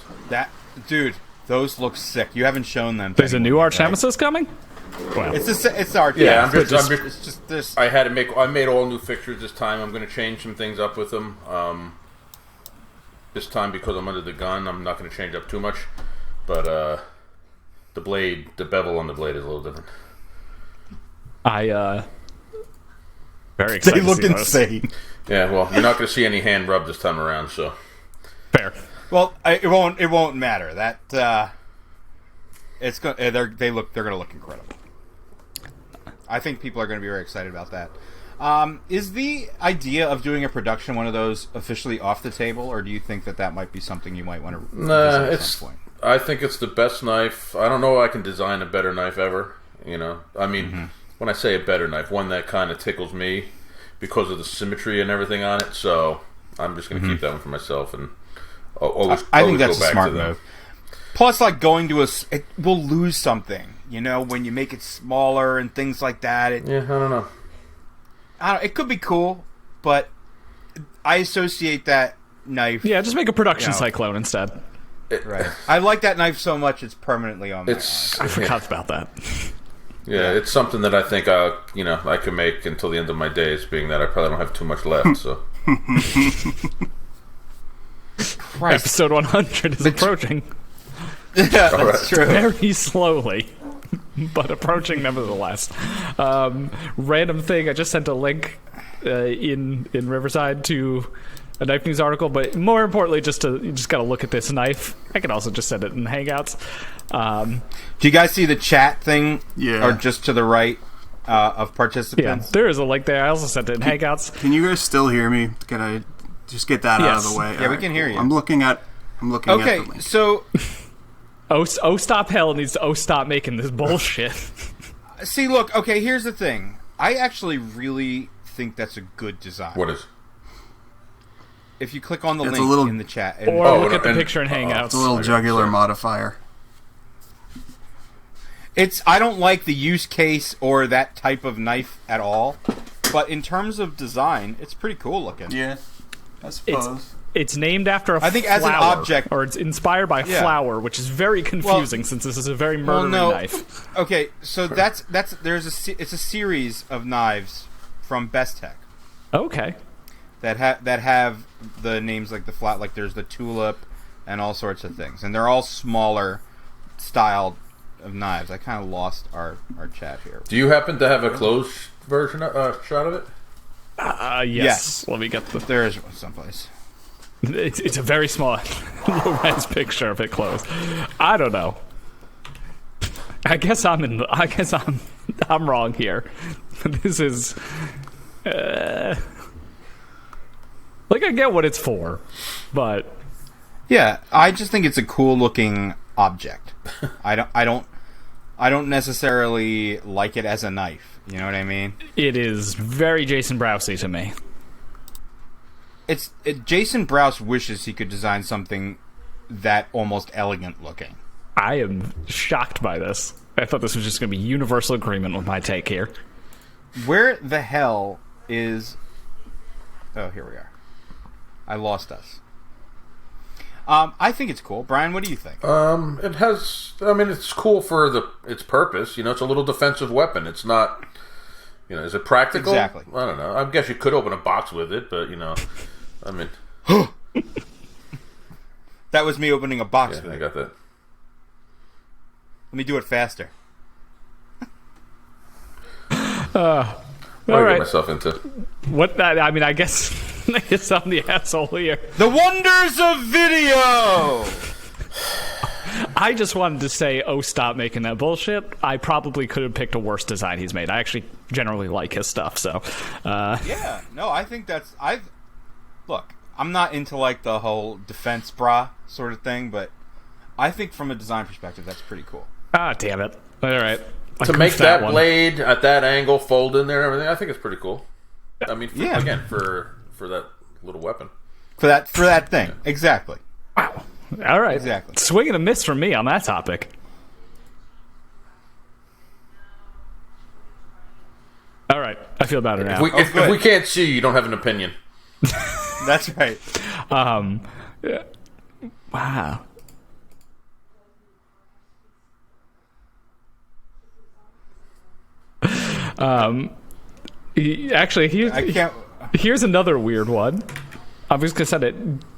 Dude, those look sick. You haven't shown them. There's a new Arch Nemesis coming. Well, it's Arch. Yeah, it's just this. I made all new fixtures this time. I'm going to change some things up with them. This time because I'm under the gun, I'm not going to change up too much. But the bevel on the blade is a little different. Very excited. They look insane. Yeah, well, you're not going to see any hand rub this time around, so fair. Well, it won't matter. That they're going to look incredible. I think people are going to be very excited about that. Is the idea of doing a production one of those officially off the table, or do you think that might be something you might want to visit at some point? I think it's the best knife. I don't know if I can design a better knife ever. You know, I mean, when I say a better knife, one that kind of tickles me because of the symmetry and everything on it. So I'm just going to keep that one for myself, and I think that's a smart move. Plus, like, going to it will lose something, when you make it smaller and things like that. I don't know. It could be cool, but I associate that knife. Yeah, just make a production cyclone instead. Right. I like that knife so much it's permanently on my arm. I forgot about that. Yeah, it's something that I think I can make until the end of my days, being that I probably don't have too much left. So, Episode 100 is approaching. Yeah, that's true. Very slowly, but approaching nevertheless. Random thing, I just sent a link in Riverside to a Knife News article, but more importantly, you just got to look at this knife. I can also just send it in Hangouts. Do you guys see the chat thing? Yeah. Or just to the right of participants? Yeah, there is a link there. I also sent it in Hangouts. Can you guys still hear me? Can I just get that out of the way? Yeah, we can hear you. I'm looking at the link. Okay, so... Stop Hell needs to stop making this bullshit. See, look, okay, here's the thing. I actually really think that's a good design. What is? If you click on the link in the chat. Or look at the picture in Hangouts. It's a little jugular modifier. I don't like the use case or that type of knife at all, but in terms of design, it's pretty cool looking. Yeah, I suppose. It's named after a I think flower, as an object, or it's inspired by a flower, which is very confusing since this is a very murdering knife. Okay, so it's a series of knives from Best Tech. Okay. That have the names like the flat, like there's the tulip and all sorts of things, and they're all smaller styled of knives. I kind of lost our chat here. Do you happen to have a closed version shot of it? Yes. Let me get there is one someplace. It's a very small low-res picture of it closed. I don't know. I guess I'm wrong here. This is I get what it's for, but yeah, I just think it's a cool looking object. I don't necessarily like it as a knife. You know what I mean? It is very Jason Browsey to me. Jason Browse wishes he could design something that almost elegant looking. I am shocked by this. I thought this was just going to be universal agreement with my take here. Where the hell is... Oh, here we are. I lost us. I think it's cool. Brian, what do you think? It has... I mean, it's cool for its purpose. It's a little defensive weapon. It's not... is it practical? Exactly. I don't know. I guess you could open a box with it, but, I mean... That was me opening a box with it. I got that. Let me do it faster. What did I get myself into? I guess I'm the asshole here. The wonders of video! I just wanted to say, stop making that bullshit. I probably could have picked a worse design he's made. I actually generally like his stuff, so... Yeah, no, I think that's... Look, I'm not into, like, the whole defense bra sort of thing, but I think from a design perspective, that's pretty cool. Ah, damn it. All right. To make that blade at that angle fold in there and everything, I think it's pretty cool. I mean, again, for that little weapon. For that thing. Yeah. Exactly. Wow. All right. Exactly. Swing and a miss from me on that topic. All right. I feel better now. If we can't see, you don't have an opinion. That's right. Yeah. Wow. Here's another weird one. I'm just gonna send it.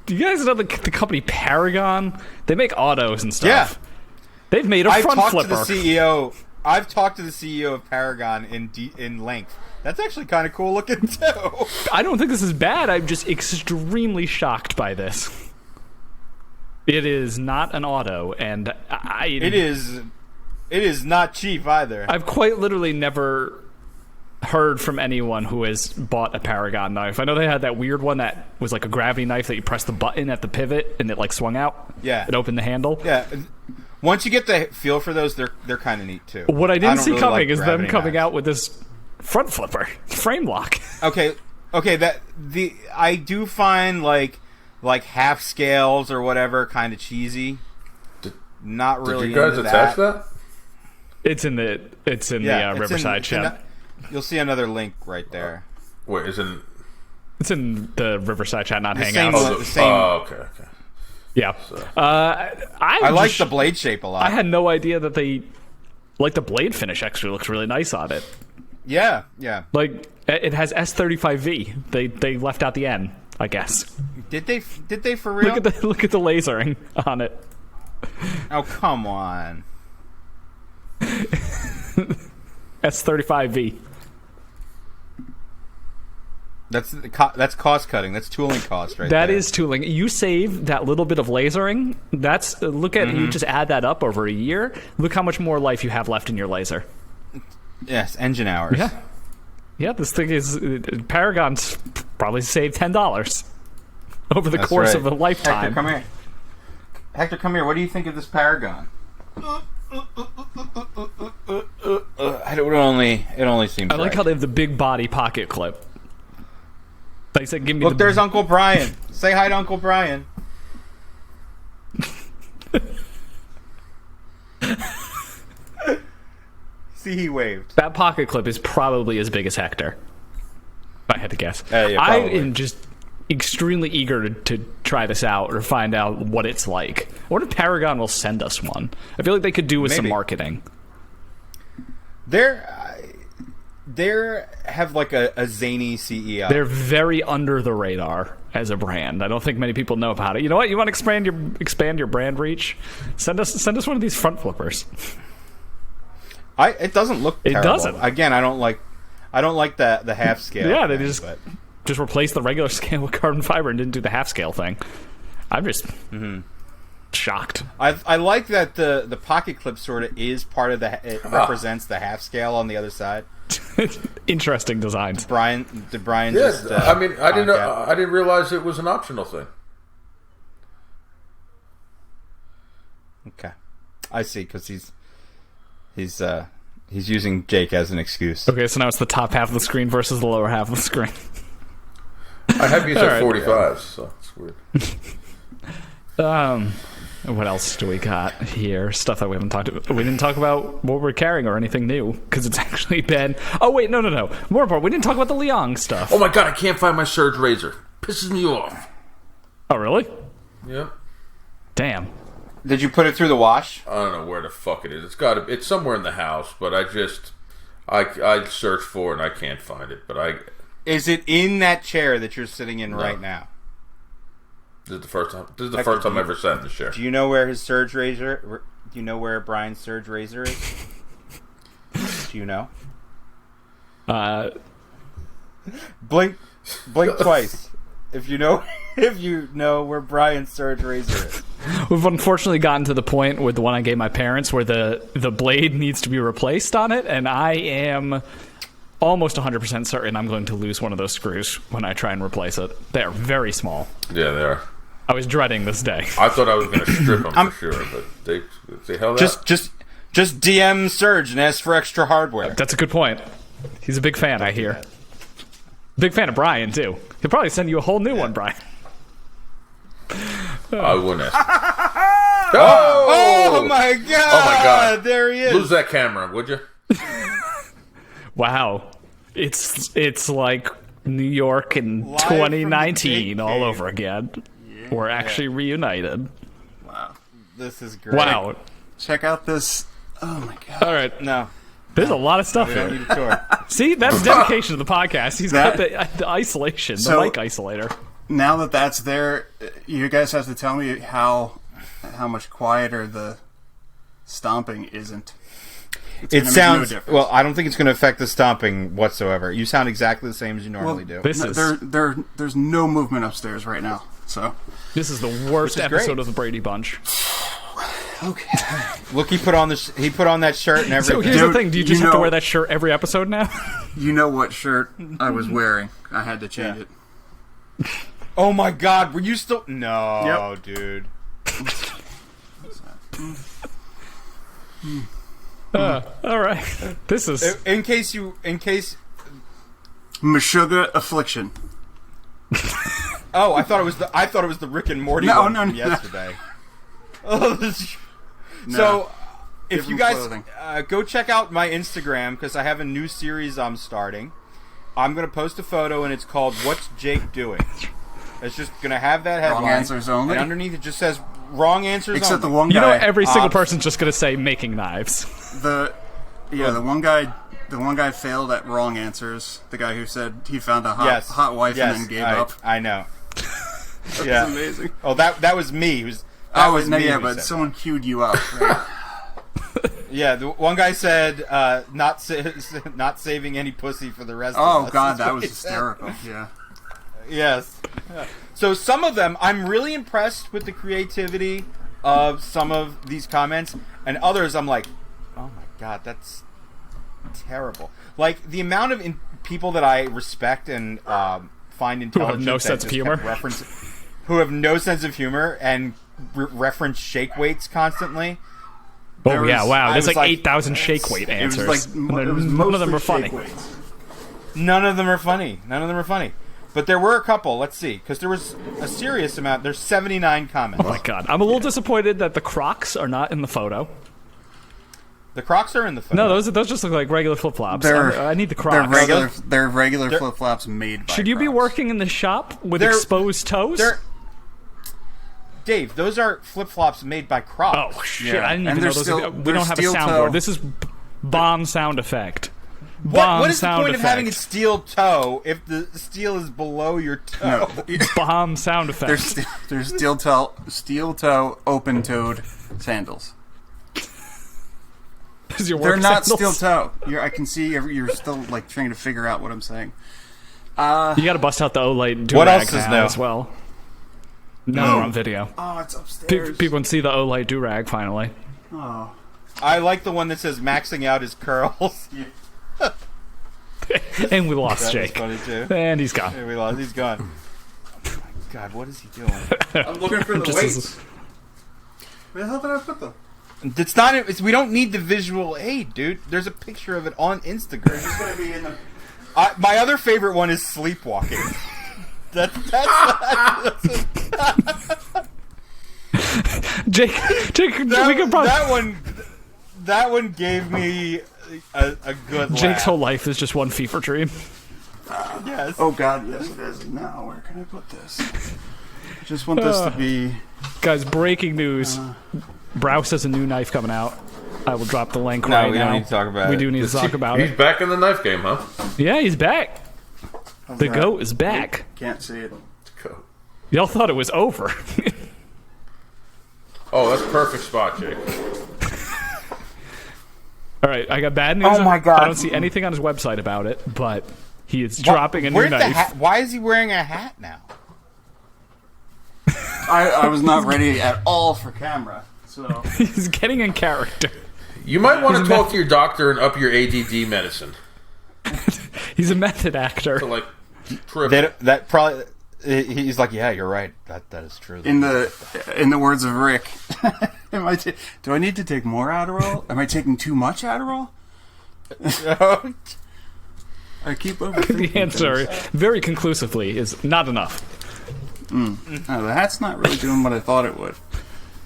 Do you guys know the company Paragon? They make autos and stuff. Yeah. They've made a front flipper. I've talked to the CEO of Paragon in length. That's actually kind of cool looking too. I don't think this is bad. I'm just extremely shocked by this. It is not an auto, and it is not cheap either. I've quite literally never heard from anyone who has bought a Paragon knife. I know they had that weird one that was like a gravity knife that you press the button at the pivot and it like swung out. Yeah. It opened the handle. Yeah. Once you get the feel for those, they're kind of neat too. What I didn't see coming is them coming out with this front flipper frame lock. Okay. I do find like like half scales or whatever, kind of cheesy. Not really. Did you guys attach that? It's in the Riverside chat. You'll see another link right there. Wait, isn't? It's in the Riverside chat, not The Hangouts. same. Okay. Yeah. So. I like the blade shape a lot. I had no idea that they like the blade finish. Actually, looks really nice on it. Yeah. Like it has S35V. They left out the N, I guess. Did they for real? Look at the lasering on it. Oh, come on. S35V. That's cost cutting. That's tooling cost right there. That is tooling. You save that little bit of lasering. You just add that up over a year. Look how much more life you have left in your laser. Yes, engine hours. Yeah, this thing is Paragon's probably saved $10 over the course of a lifetime. Hector, come here. What do you think of this Paragon? It only seems. I like how they have the big body pocket clip. They said, "Give me." Look, there's Uncle Brian. Say hi to Uncle Brian. See, he waved. That pocket clip is probably as big as Hector. If I had to guess. Yeah, I am just extremely eager to try this out or find out what it's like. I wonder if Paragon will send us one. I feel like they could do with some marketing. They have like a zany CEO. They're very under the radar as a brand. I don't think many people know about it. You know what? You want to expand your brand reach? Send us one of these front flippers. It doesn't look terrible. It doesn't. Again, I don't like the half scale. Yeah, they just replaced the regular scale with carbon fiber and didn't do the half scale thing. I'm just shocked. I like that the pocket clip sort of is part of it represents the half scale on the other side. Interesting designs. Did Brian Yes, just? I mean, I didn't realize it was an optional thing. Okay, I see, because he's using Jake as an excuse. Okay, so now it's the top half of the screen versus the lower half of the screen. I have used at 45, so it's weird. What else do we got here? Stuff that we haven't talked about. We didn't talk about what we're carrying or anything new, because it's actually been... Oh, wait, no. More important, we didn't talk about the Liang stuff. Oh my god, I can't find my Surge Razor. Pisses me off. Oh, really? Yeah. Damn. Did you put it through the wash? I don't know where the fuck it is. It's somewhere in the house, but I searched for it and I can't find it. But Is it in that chair that you're sitting in right now? This is the first time I've ever sat in the chair. Do you know where his Surge Razor? Do you know where Brian's Surge Razor is? Do you know? Blink twice. If you know where Brian's Surge Razor is. We've unfortunately gotten to the point with the one I gave my parents where the blade needs to be replaced on it, and I am almost 100% certain I'm going to lose one of those screws when I try and replace it. They are very small. Yeah, they are. I was dreading this day. I thought I was going to strip them for sure, but they held out. Just DM Surge and ask for extra hardware. That's a good point. He's a big fan, I hear. Big fan of Brian, too. He'll probably send you a whole new one, Brian. I wouldn't ask. Oh my god! Oh my god! There he is. Lose that camera, would you? Wow. It's like New York in 2019 all over again. Yeah. We're actually reunited. Wow. This is great. Wow. Check out this. Oh my god. All right. No. There's a lot of stuff We there. don't need a tour. See, that's dedication to the podcast. He's got the isolation, the mic isolator. Now that that's there, you guys have to tell me how much quieter the stomping isn't. It sounds well. I don't think it's going to affect the stomping whatsoever. You sound exactly the same as you normally do. There's no movement upstairs right now. So this is the worst episode of the Brady Bunch. Okay. Look, he put on that shirt and everything. So here's the thing: do you just have to wear that shirt every episode now? You know what shirt I was wearing? I had to change it. Oh my god, were you still? No, Yep. dude. All right. This is in case Meshuggah Affliction. Oh, I thought it was the Rick and Morty one from yesterday. So, if you guys go check out my Instagram, because I have a new series I'm starting. I'm going to post a photo, and it's called "What's Jake Doing?" It's just going to have that headline. Wrong answers only. And underneath it just says "Wrong answers Except only." the one guy. You know, every single person's just going to say "making knives." The one guy failed at wrong answers. The guy who said he found a hot wife and then gave up. I know. That's amazing. Oh, that was me. But someone queued you up, right? Yeah, the one guy said, not saving any pussy for the rest of us. Oh, God, that was hysterical. Yeah. Yes. So some of them, I'm really impressed with the creativity of some of these comments, and others I'm like, oh my God, that's terrible. Like, the amount of people that I respect and find intelligent who have no sense of humor, who have no sense of humor and reference shake weights constantly. Oh yeah, wow! There's like 8,000 shake weight answers. None of them are funny. None of them are funny. But there were a couple. Let's see, because there was a serious amount. There's 79 comments. Oh my God! I'm a little disappointed that the Crocs are not in the photo. The Crocs are in the photo. No, those just look like regular flip flops. I need the Crocs. They're regular flip flops made by Should you Crocs. be working in the shop with exposed toes? Dave, those are flip-flops made by Crocs. Oh, shit. Yeah. I didn't even know those. We don't have a soundboard. This is bomb sound effect. What is the point of having a steel toe if the steel is below your toe? No. Bomb sound effect. There's steel toe, open-toed sandals. They're not steel toe. I can see you're still like trying to figure out what I'm saying. You got to bust out the Olite do-rag now as well. No, we're on video. Oh, it's upstairs. People can see the Olite do-rag finally. Oh. I like the one that says maxing out his curls. And we lost Jake. Funny too. And he's gone. Yeah, he's gone. Oh my God, what is he doing? I'm looking for the weights. Where the hell did I put them? It's not. We don't need the visual aid, dude. There's a picture of it on Instagram. It's gonna be in the. My other favorite one is sleepwalking. That's Jake, we could probably that one gave me a good laugh. Jake's whole life is just one fever dream. Yes. Oh God, yes it is. Now where can I put this? I just want this to be. Guys, breaking news. Browse has a new knife coming out. I will drop the link right now. No, we don't need to talk about it. We do need to talk about it. He's back in the knife game, huh? Yeah, he's back. The goat is back. Can't see it. Goat. Y'all thought it was over. Oh, that's perfect spot, Jake. All right, I got bad news. Oh my God. I don't see anything on his website about it, but he is dropping a new knife. Why is he wearing a hat now? I was not ready at all for camera, so He's getting in character. You might want to talk to your doctor and up your ADD medicine. He's a method actor. To like, That probably. He's like, yeah, you're right. That is true. In the words of Rick, do I need to take more Adderall? Am I taking too much Adderall? I keep overthinking. The answer, very conclusively, is not enough. Oh, the hat's not really doing what I thought it would.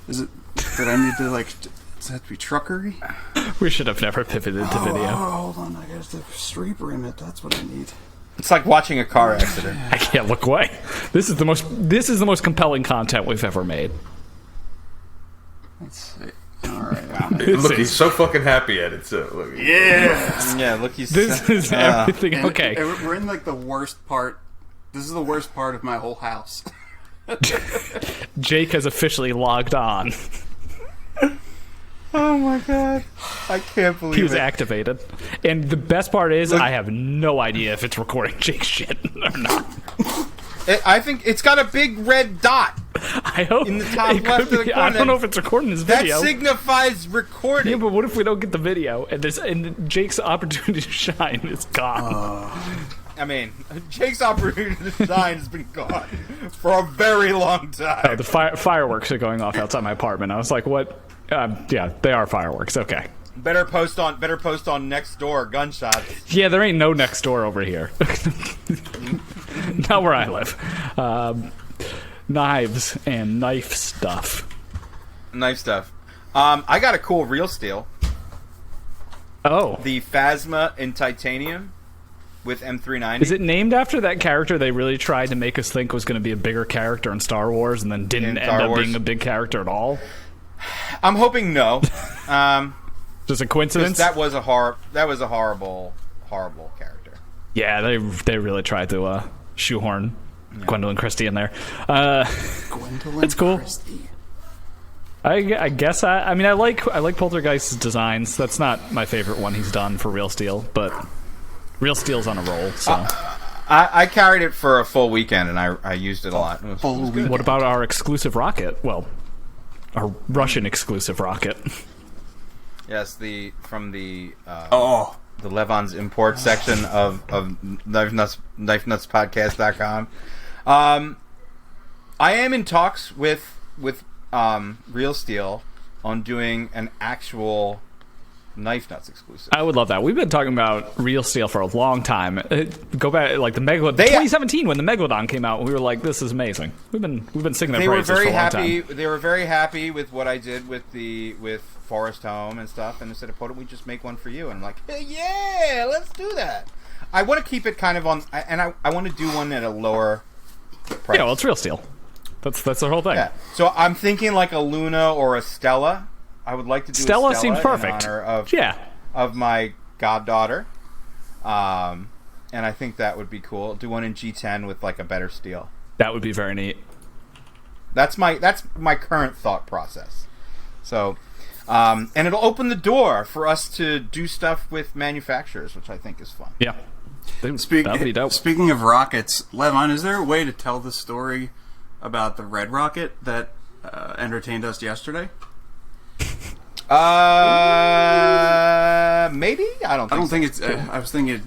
Is it that I need to does that have to be truckery? We should have never pivoted to video. Oh, hold on, I got to straight rim it. That's what I need. It's like watching a car accident. I can't look away. This is the most compelling content we've ever made. Let's see. All right. Wow. Look, he's so fucking happy at it too. Look. Yeah, look, he's. This is everything. Okay, we're in the worst part. This is the worst part of my whole house. Jake has officially logged on. Oh my God, I can't believe he was activated. And the best part is, I have no idea if it's recording Jake's shit or not. I think it's got a big red dot. I hope in the top left of the corner. I don't know if it's recording his video. That signifies recording. Yeah, but what if we don't get the video and Jake's opportunity to shine is gone? I mean, Jake's opportunity to shine has been gone for a very long time. Oh, the fireworks are going off outside my apartment. I was like, what? Yeah, they are fireworks. Okay. Better post on next door gunshots. Yeah, there ain't no next door over here. Not where I live. Knives and knife stuff. Knife stuff. I got a cool real steel. Oh. The Phasma in titanium with M390. Is it named after that character they really tried to make us think was going to be a bigger character in Star Wars and then didn't end up being a big character at all? I'm hoping no. Just a coincidence? That was a horrible character. Yeah, they really tried to shoehorn Gwendolyn Christie in there. Gwendolyn it's cool. Christie. I guess I mean I like Poltergeist's designs. That's not my favorite one he's done for Real Steel, but Real Steel's on a roll. So I carried it for a full weekend and I used it a lot. It was good. What about our exclusive rocket? Well, our Russian exclusive rocket. Yes, the Levon's import section of knifenutspodcast.com. I am in talks with Real Steel on doing an actual Knife Nuts exclusive. I would love that. We've been talking about Real Steel for a long time. Go back like the Megalodon 2017 when the Megalodon came out. We were like, "This is amazing." We've been singing their praises for a long time. They were very happy with what I did with Forest Home and stuff, and instead of put it, we just make one for you. And I'm like, hey, yeah, let's do that. I want to keep it kind of on, and I want to do one at a lower price. Yeah, well, it's Real Steel. That's the whole thing. Yeah. So I'm thinking like a Luna or a Stella. I would like to do Stella a Stella seems perfect. in honor of my goddaughter. And I think that would be cool. Do one in G10 with like a better steel. That would be very neat. That's my current thought process. So, and it'll open the door for us to do stuff with manufacturers, which I think is fun. Yeah. That'd be dope. Speaking of rockets, Levon, is there a way to tell the story about the red rocket that entertained us yesterday? Maybe I don't think it's. I was thinking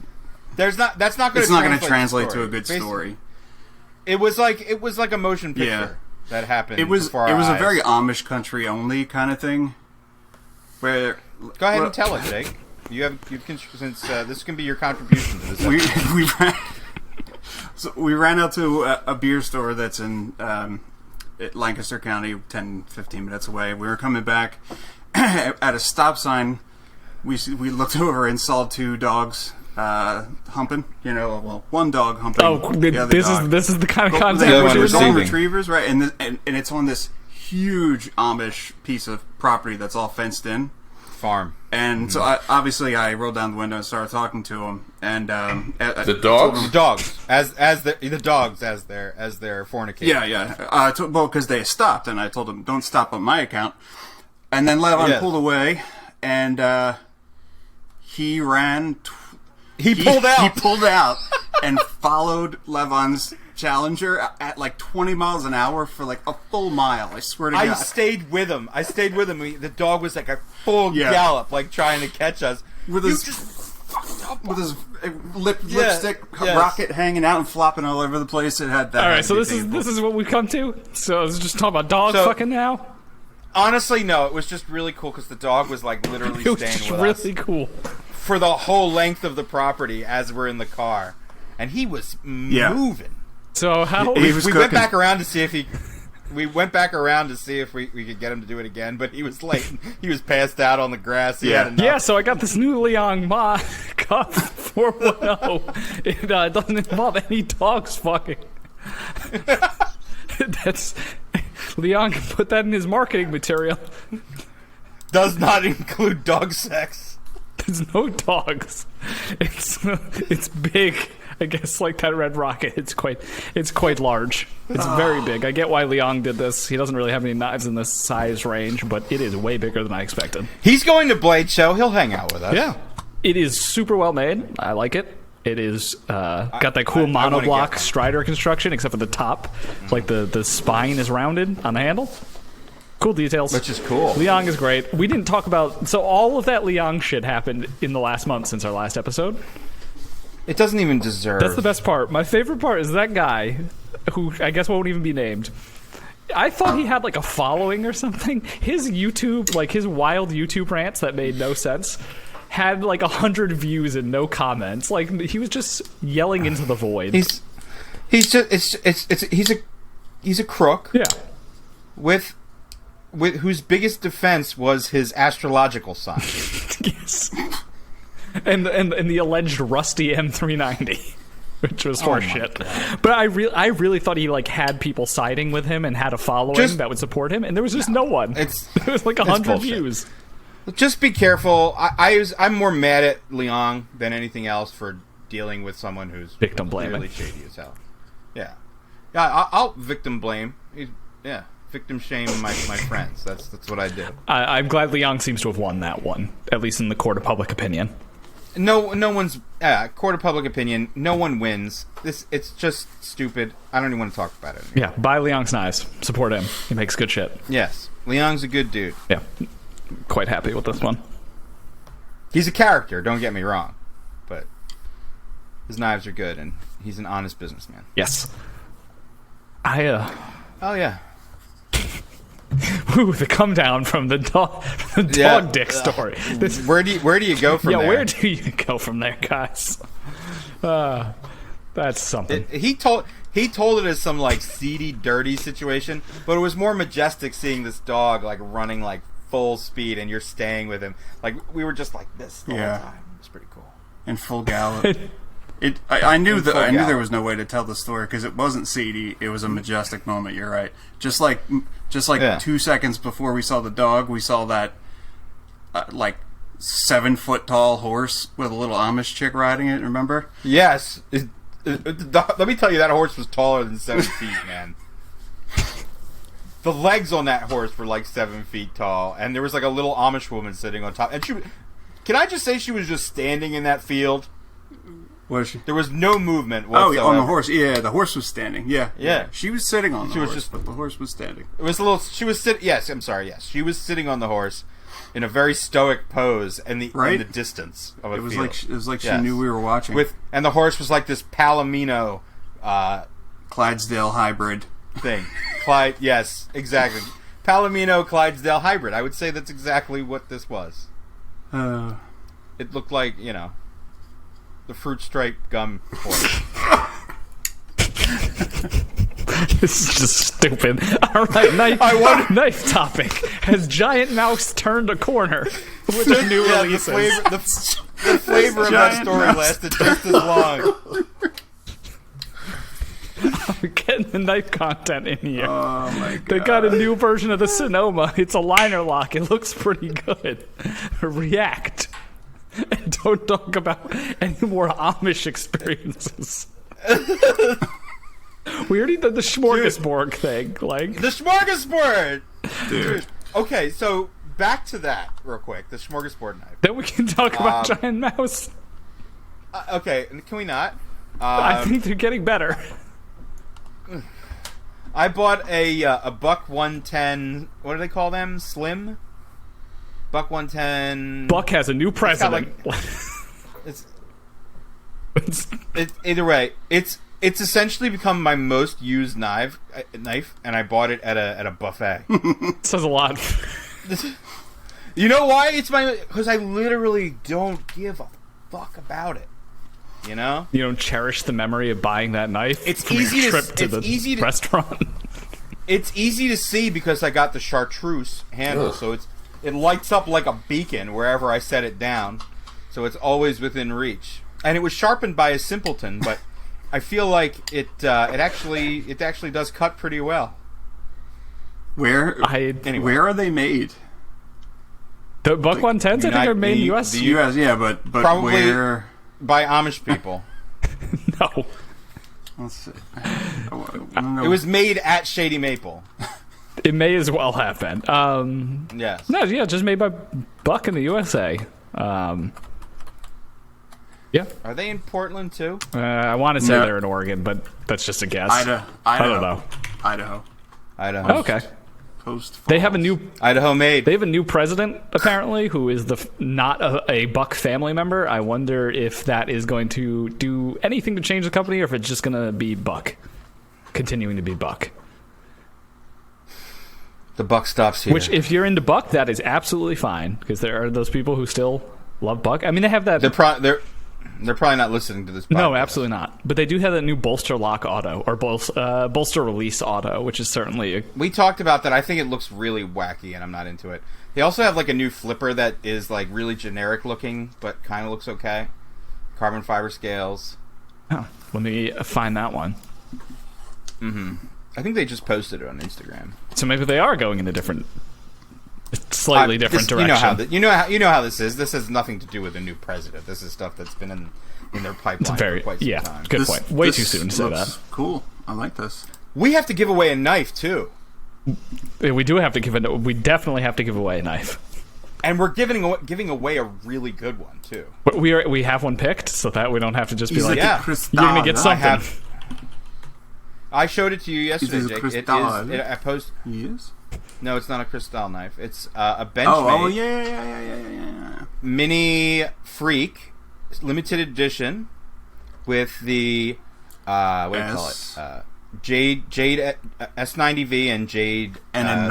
that's not going to. It's not going to translate to a good story. It was like a motion picture that happened. It was before our eyes. A very Amish Country only kind of thing. Where go ahead and tell it, Jake. Since this can be your contribution to this. We ran out to a beer store that's in Lancaster County, 10-15 minutes away. We were coming back at a stop sign. We looked over and saw two dogs humping. One dog humping. Oh, the other dog. This is the kind of content They we're were doing. retrievers, right? And it's on this huge Amish piece of property that's all fenced in. Farm. And so I rolled down the window and started talking to him. And the dogs, as they're fornicating. Yeah. Because they stopped, and I told them, "Don't stop on my account." And then Levon pulled away, and he ran. He pulled out. He pulled out and followed Levon's Challenger at like 20 miles an hour for like a full mile. I swear to God. I stayed with him. The dog was like a full gallop, like trying to catch us. With his lipstick rocket hanging out and flopping all over the place. It had that. All right, so this is what we've come to. So it's just talking about dogs fucking now. Honestly, no. It was just really cool because the dog was like literally staying with us. It was really cool for the whole length of the property as we're in the car, and he was moving. So how we went back around to see if we could get him to do it again, but he was late. He was passed out on the grass. So I got this new Liang Ma Cup 410. It doesn't involve any dogs fucking. That's Liang can put that in his marketing material. Does not include dog sex. There's no dogs. It's big. I guess like that red rocket, it's quite large. It's very big. I get why Liang did this. He doesn't really have any knives in this size range, but it is way bigger than I expected. He's going to Blade Show. He'll hang out with us. Yeah, it is super well made. I like it. It is got that cool monoblock Strider construction, except for the top, like the spine is rounded on the handle. Cool details. Which is cool. Liang is great. We didn't talk about... So all of that Liang shit happened in the last month since our last episode. It doesn't even deserve... That's the best part. My favorite part is that guy, who I guess won't even be named. I thought he had like a following or something. His YouTube, like his wild YouTube rants that made no sense, had like 100 views and no comments. Like he was just yelling into the void. He's just he's a crook. Yeah. With whose biggest defense was his astrological sign. Yes. And the alleged rusty M390, which was horseshit. But I really thought he like had people siding with him and had a following that would support him, and there was just no one. It was like 100 views. Just be careful. I'm more mad at Leon than anything else for dealing with someone who's victim blaming, really shady as hell. Yeah, I'll victim blame. Victim shame my friends. That's what I do. I'm glad Leon seems to have won that one, at least in the court of public opinion. No one's court of public opinion. No one wins. It's just stupid. I don't even want to talk about it anymore. Yeah, buy Leon's knives. Support him. He makes good shit. Yes, Leon's a good dude. Yeah, quite happy with this one. He's a character. Don't get me wrong, but his knives are good, and he's an honest businessman. Yes. Oh yeah. Ooh, the come down from the dog dick story. Where do you go from there? Yeah, where do you go from there, guys? That's something. He told it as some like seedy, dirty situation, but it was more majestic seeing this dog like running like full speed, and you're staying with him. Like we were just like this the whole time. It's pretty cool. In full gallop. I knew there was no way to tell the story because it wasn't seedy. It was a majestic moment. You're right. Just like 2 seconds before we saw the dog, we saw that like 7-foot tall horse with a little Amish chick riding it. Remember? Yes. Let me tell you, that horse was taller than 7 feet, man. The legs on that horse were like 7 feet tall, and there was like a little Amish woman sitting on top. And can I just say she was just standing in that field? Was she? There was no movement whatsoever. Oh, on the horse. Yeah, the horse was standing. Yeah. She was sitting on the horse, but the horse was standing. It was a little. She was sitting. Yes, I'm sorry. Yes, she was sitting on the horse in a very stoic pose in the distance of a field. It was like she knew we were watching. And the horse was like this Palomino, Clydesdale hybrid thing. Yes, exactly. Palomino Clydesdale hybrid. I would say that's exactly what this was. It looked like, the fruit stripe gum horse. This is just stupid. All right, knife topic. Has Giant Mouse turned a corner with the new releases? The flavor of that story lasted just as long. I'm getting the knife content in here. Oh my god. They got a new version of the Sonoma. It's a liner lock. It looks pretty good. React. And don't talk about any more Amish experiences. We already did the smorgasbord thing. Like the smorgasbord! Dude. Okay, so back to that real quick. The smorgasbord knife. Then we can talk about Giant Mouse. Okay, can we not? I think they're getting better. I bought a Buck 110. What do they call them? Slim? Buck 110. Buck has a new president. Either way, it's essentially become my most used knife, and I bought it at a buffet. Says a lot. You know why? Because I literally don't give a fuck about it. You know? You don't cherish the memory of buying that knife. It's easy to the restaurant. It's easy to see because I got the chartreuse handle, so it lights up like a beacon wherever I set it down, so it's always within reach. And it was sharpened by a simpleton, but I feel like it actually does cut pretty well. Where are they made? The Buck 110s, I think, are made in the U.S. The U.S., yeah, but probably where? By Amish people. No. Let's see. It was made at Shady Maple. It may as well have been. Yes. No, yeah, just made by Buck in the USA. Yeah. Are they in Portland too? I want to say they're in Oregon, but that's just a guess. Idaho. I don't know. Idaho. Oh, okay. Post. They have a new Idaho made. They have a new president apparently, who is not a Buck family member. I wonder if that is going to do anything to change the company, or if it's just going to be Buck, continuing to be Buck. The buck stops here. Which, if you're into Buck, that is absolutely fine, because there are those people who still love Buck. I mean, they have that. They're probably not listening to this podcast. No, absolutely not. But they do have that new bolster lock auto, or bolster release auto, which is certainly... We talked about that. I think it looks really wacky, and I'm not into it. They also have like a new flipper that is like really generic looking, but kind of looks okay. Carbon fiber scales. Oh, let me find that one. Mm-hmm. I think they just posted it on Instagram. So maybe they are going in a slightly different direction. You know how this is. This has nothing to do with a new president. This is stuff that's been in their pipeline for quite some time. Good point. Way too soon to say that. Cool. I like this. We have to give away a knife too. We do have to we definitely have to give away a knife. And we're giving away a really good one too. But we have one picked, so that we don't have to just be like, yeah, you're gonna get something. I showed it to you yesterday, Jake. I posted. Yes. No, it's not a Cristal knife. It's a Benchmade. Oh, yeah. Mini Freak, limited edition, with the what do you call it? Jade S90V and Jade, and a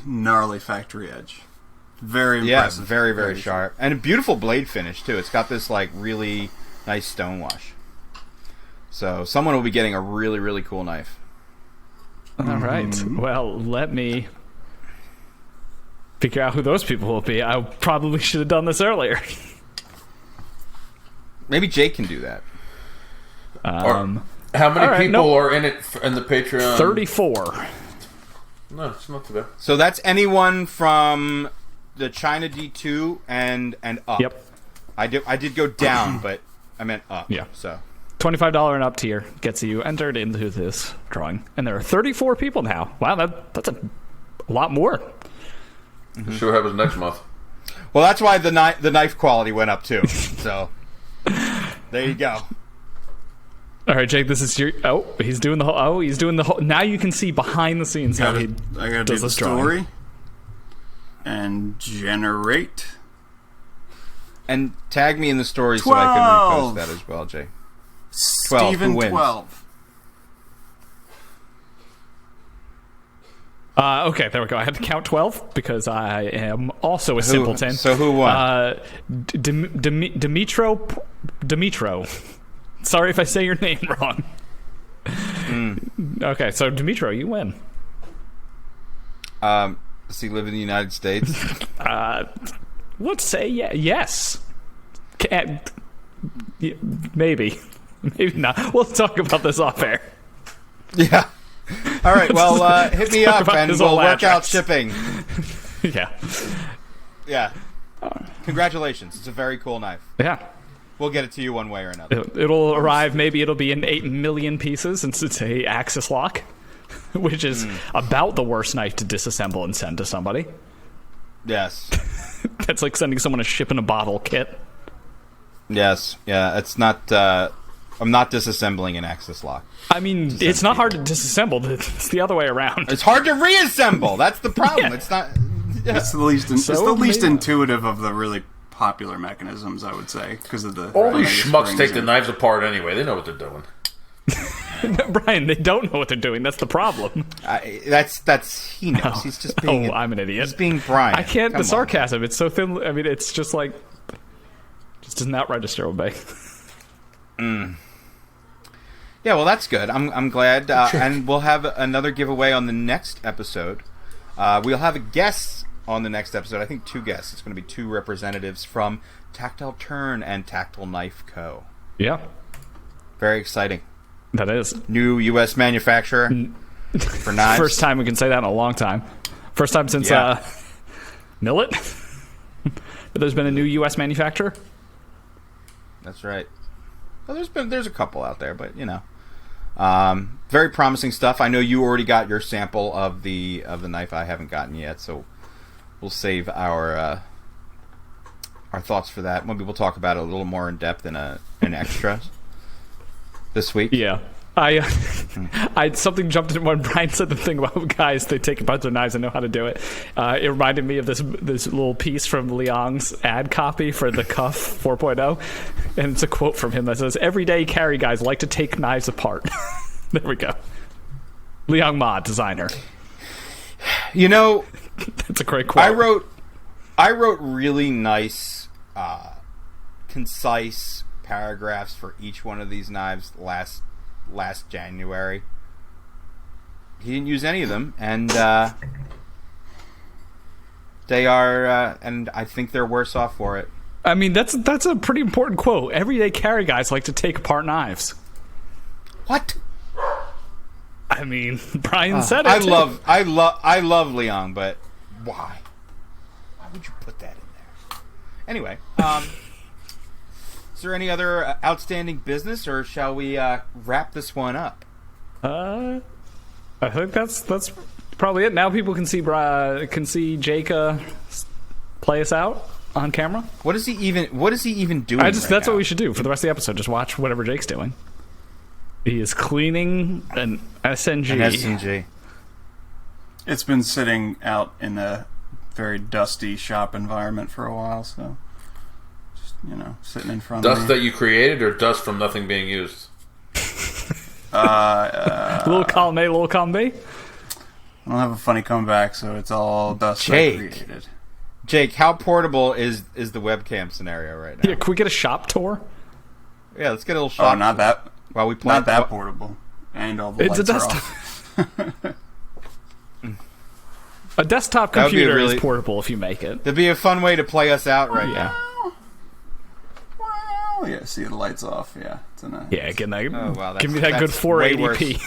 gnarly factory edge. Very impressive. Yeah, very sharp, and a beautiful blade finish too. It's got this like really nice stonewash. So someone will be getting a really, really cool knife. All right. Well, let me figure out who those people will be. I probably should have done this earlier. Maybe Jake can do that. How many people are in it in the Patreon? 34. No, it's not too bad. So that's anyone from the China D2 and up. Yep. I did go down, but I meant up. Yeah. So $25 and up tier gets you entered into this drawing, and there are 34 people now. Wow, that's a lot more. Mm-hmm. Sure happens next month. Well, that's why the knife quality went up too. So there you go. All right, Jake, this is your... he's doing the whole... Now you can see behind the scenes how he I gotta do the story. And generate. And tag me in the story 12. So I can repost that as well, Jake. 12. Steven, who wins? 12. Okay, there we go. I had to count 12 because I am also a simpleton. So who won? Dimitro. Sorry if I say your name wrong. Okay, so Dimitro, you win. Does he live in the United States? Let's say yes. Maybe not. We'll talk about this off air. Yeah. All right. Well, hit me up and we'll work out shipping. Yeah. Congratulations. It's a very cool knife. Yeah. We'll get it to you one way or another. It'll arrive. Maybe it'll be in 8 million pieces since it's a axis lock, which is about the worst knife to disassemble and send to somebody. Yes. That's like sending someone a ship in a bottle kit. Yes. Yeah. It's not. I'm not disassembling an axis lock. I mean, it's not hard to disassemble. It's the other way around. It's hard to reassemble. That's the problem. Yeah. It's not. Yeah. It's the least intuitive of the really popular mechanisms, I would say, because of the... All these schmucks take the knives apart anyway. They know what they're doing. Brian, they don't know what they're doing. That's the problem. That's he knows. He's just being... I'm an idiot. He's being Brian. I can't... The sarcasm, it's so thin... I mean, it's just like... Just does not register with me. Yeah, well, that's good. I'm glad. And we'll have another giveaway on the next episode. We'll have a guest on the next episode. I think 2 guests. It's going to be 2 representatives from Tactile Turn and Tactile Knife Co. Yeah. Very exciting. That is. New U.S. manufacturer for knives. First time we can say that in a long time. First time since Millet that there's been a new U.S. manufacturer. That's right. Well, there's a couple out there, but you know, very promising stuff. I know you already got your sample of the knife. I haven't gotten yet, so we'll save our thoughts for that. Maybe we'll talk about it a little more in depth in an extra this week. Yeah. I something jumped in when Brian said the thing about guys they take apart their knives and know how to do it. It reminded me of this little piece from Liang's ad copy for the Cuff 4.0, and it's a quote from him that says, "Everyday carry guys like to take knives apart." There we go. Liang Ma, designer. You know, that's a great quote. I wrote really nice, concise paragraphs for each one of these knives last January. He didn't use any of them, and they are, and I think they're worse off for it. I mean, that's a pretty important quote. Everyday carry guys like to take apart knives. What? I mean, Brian said it. I love Leon, but why? Why would you put that in there? Anyway, is there any other outstanding business, or shall we wrap this one up? I think that's probably it. Now people can see Jake play us out on camera. What is he even doing? That's now? What we should do for the rest of the episode. Just watch whatever Jake's doing. He is cleaning an SNG. It's been sitting out in a very dusty shop environment for a while, so just, sitting in front of me. Dust that you created, or dust from nothing being used? Little column A, little column B. I don't have a funny comeback, so it's all dust I created. Jake, how portable is the webcam scenario right now? Yeah, can we get a shop tour? Yeah, let's get a little shop. Oh, not that. While we play, not that portable. And all the lights are off. A desktop computer is portable if you make it. That'd be a fun way to play us out now. Well, yeah, see the lights off. Yeah, it's give me that good 480p.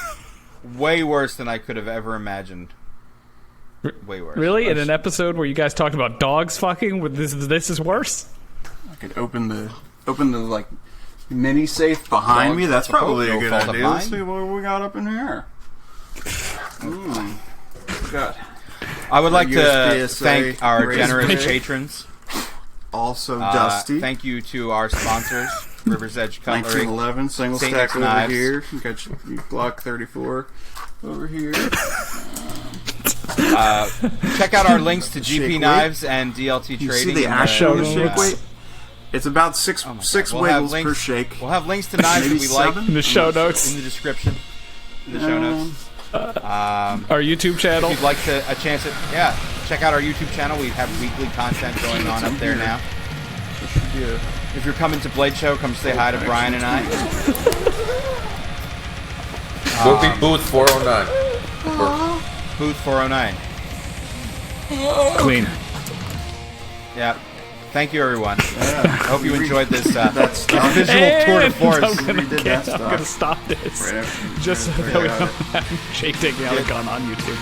Way worse than I could have ever imagined. Way worse. Really? In an episode where you guys talked about dogs fucking, this is worse? I could open the like mini safe behind me. That's probably a good idea. Let's see what we got up in here. God. I would like to thank our generous patrons. Also dusty. Thank you to our sponsors, River's Edge Cutlery. 1911 single St. stack over Knives. here. You got your Glock 34 over here. Check out our links to GP Knives and DLT Trading. You see the actual shake weight? It's about six wiggles per shake. We'll have links to knives that we like in the show notes. In the description. In the show notes. Our YouTube channel. If you'd like a chance at check out our YouTube channel. We have weekly content going on up there now. If you're coming to Blade Show, come say hi to Brian and I. We'll be booth 409. Booth 409. Clean. Yeah. Thank you, everyone. I hope you enjoyed this visual tour de force. I'm going to stop this. Just so that we don't have Jake taking out a gun on YouTube.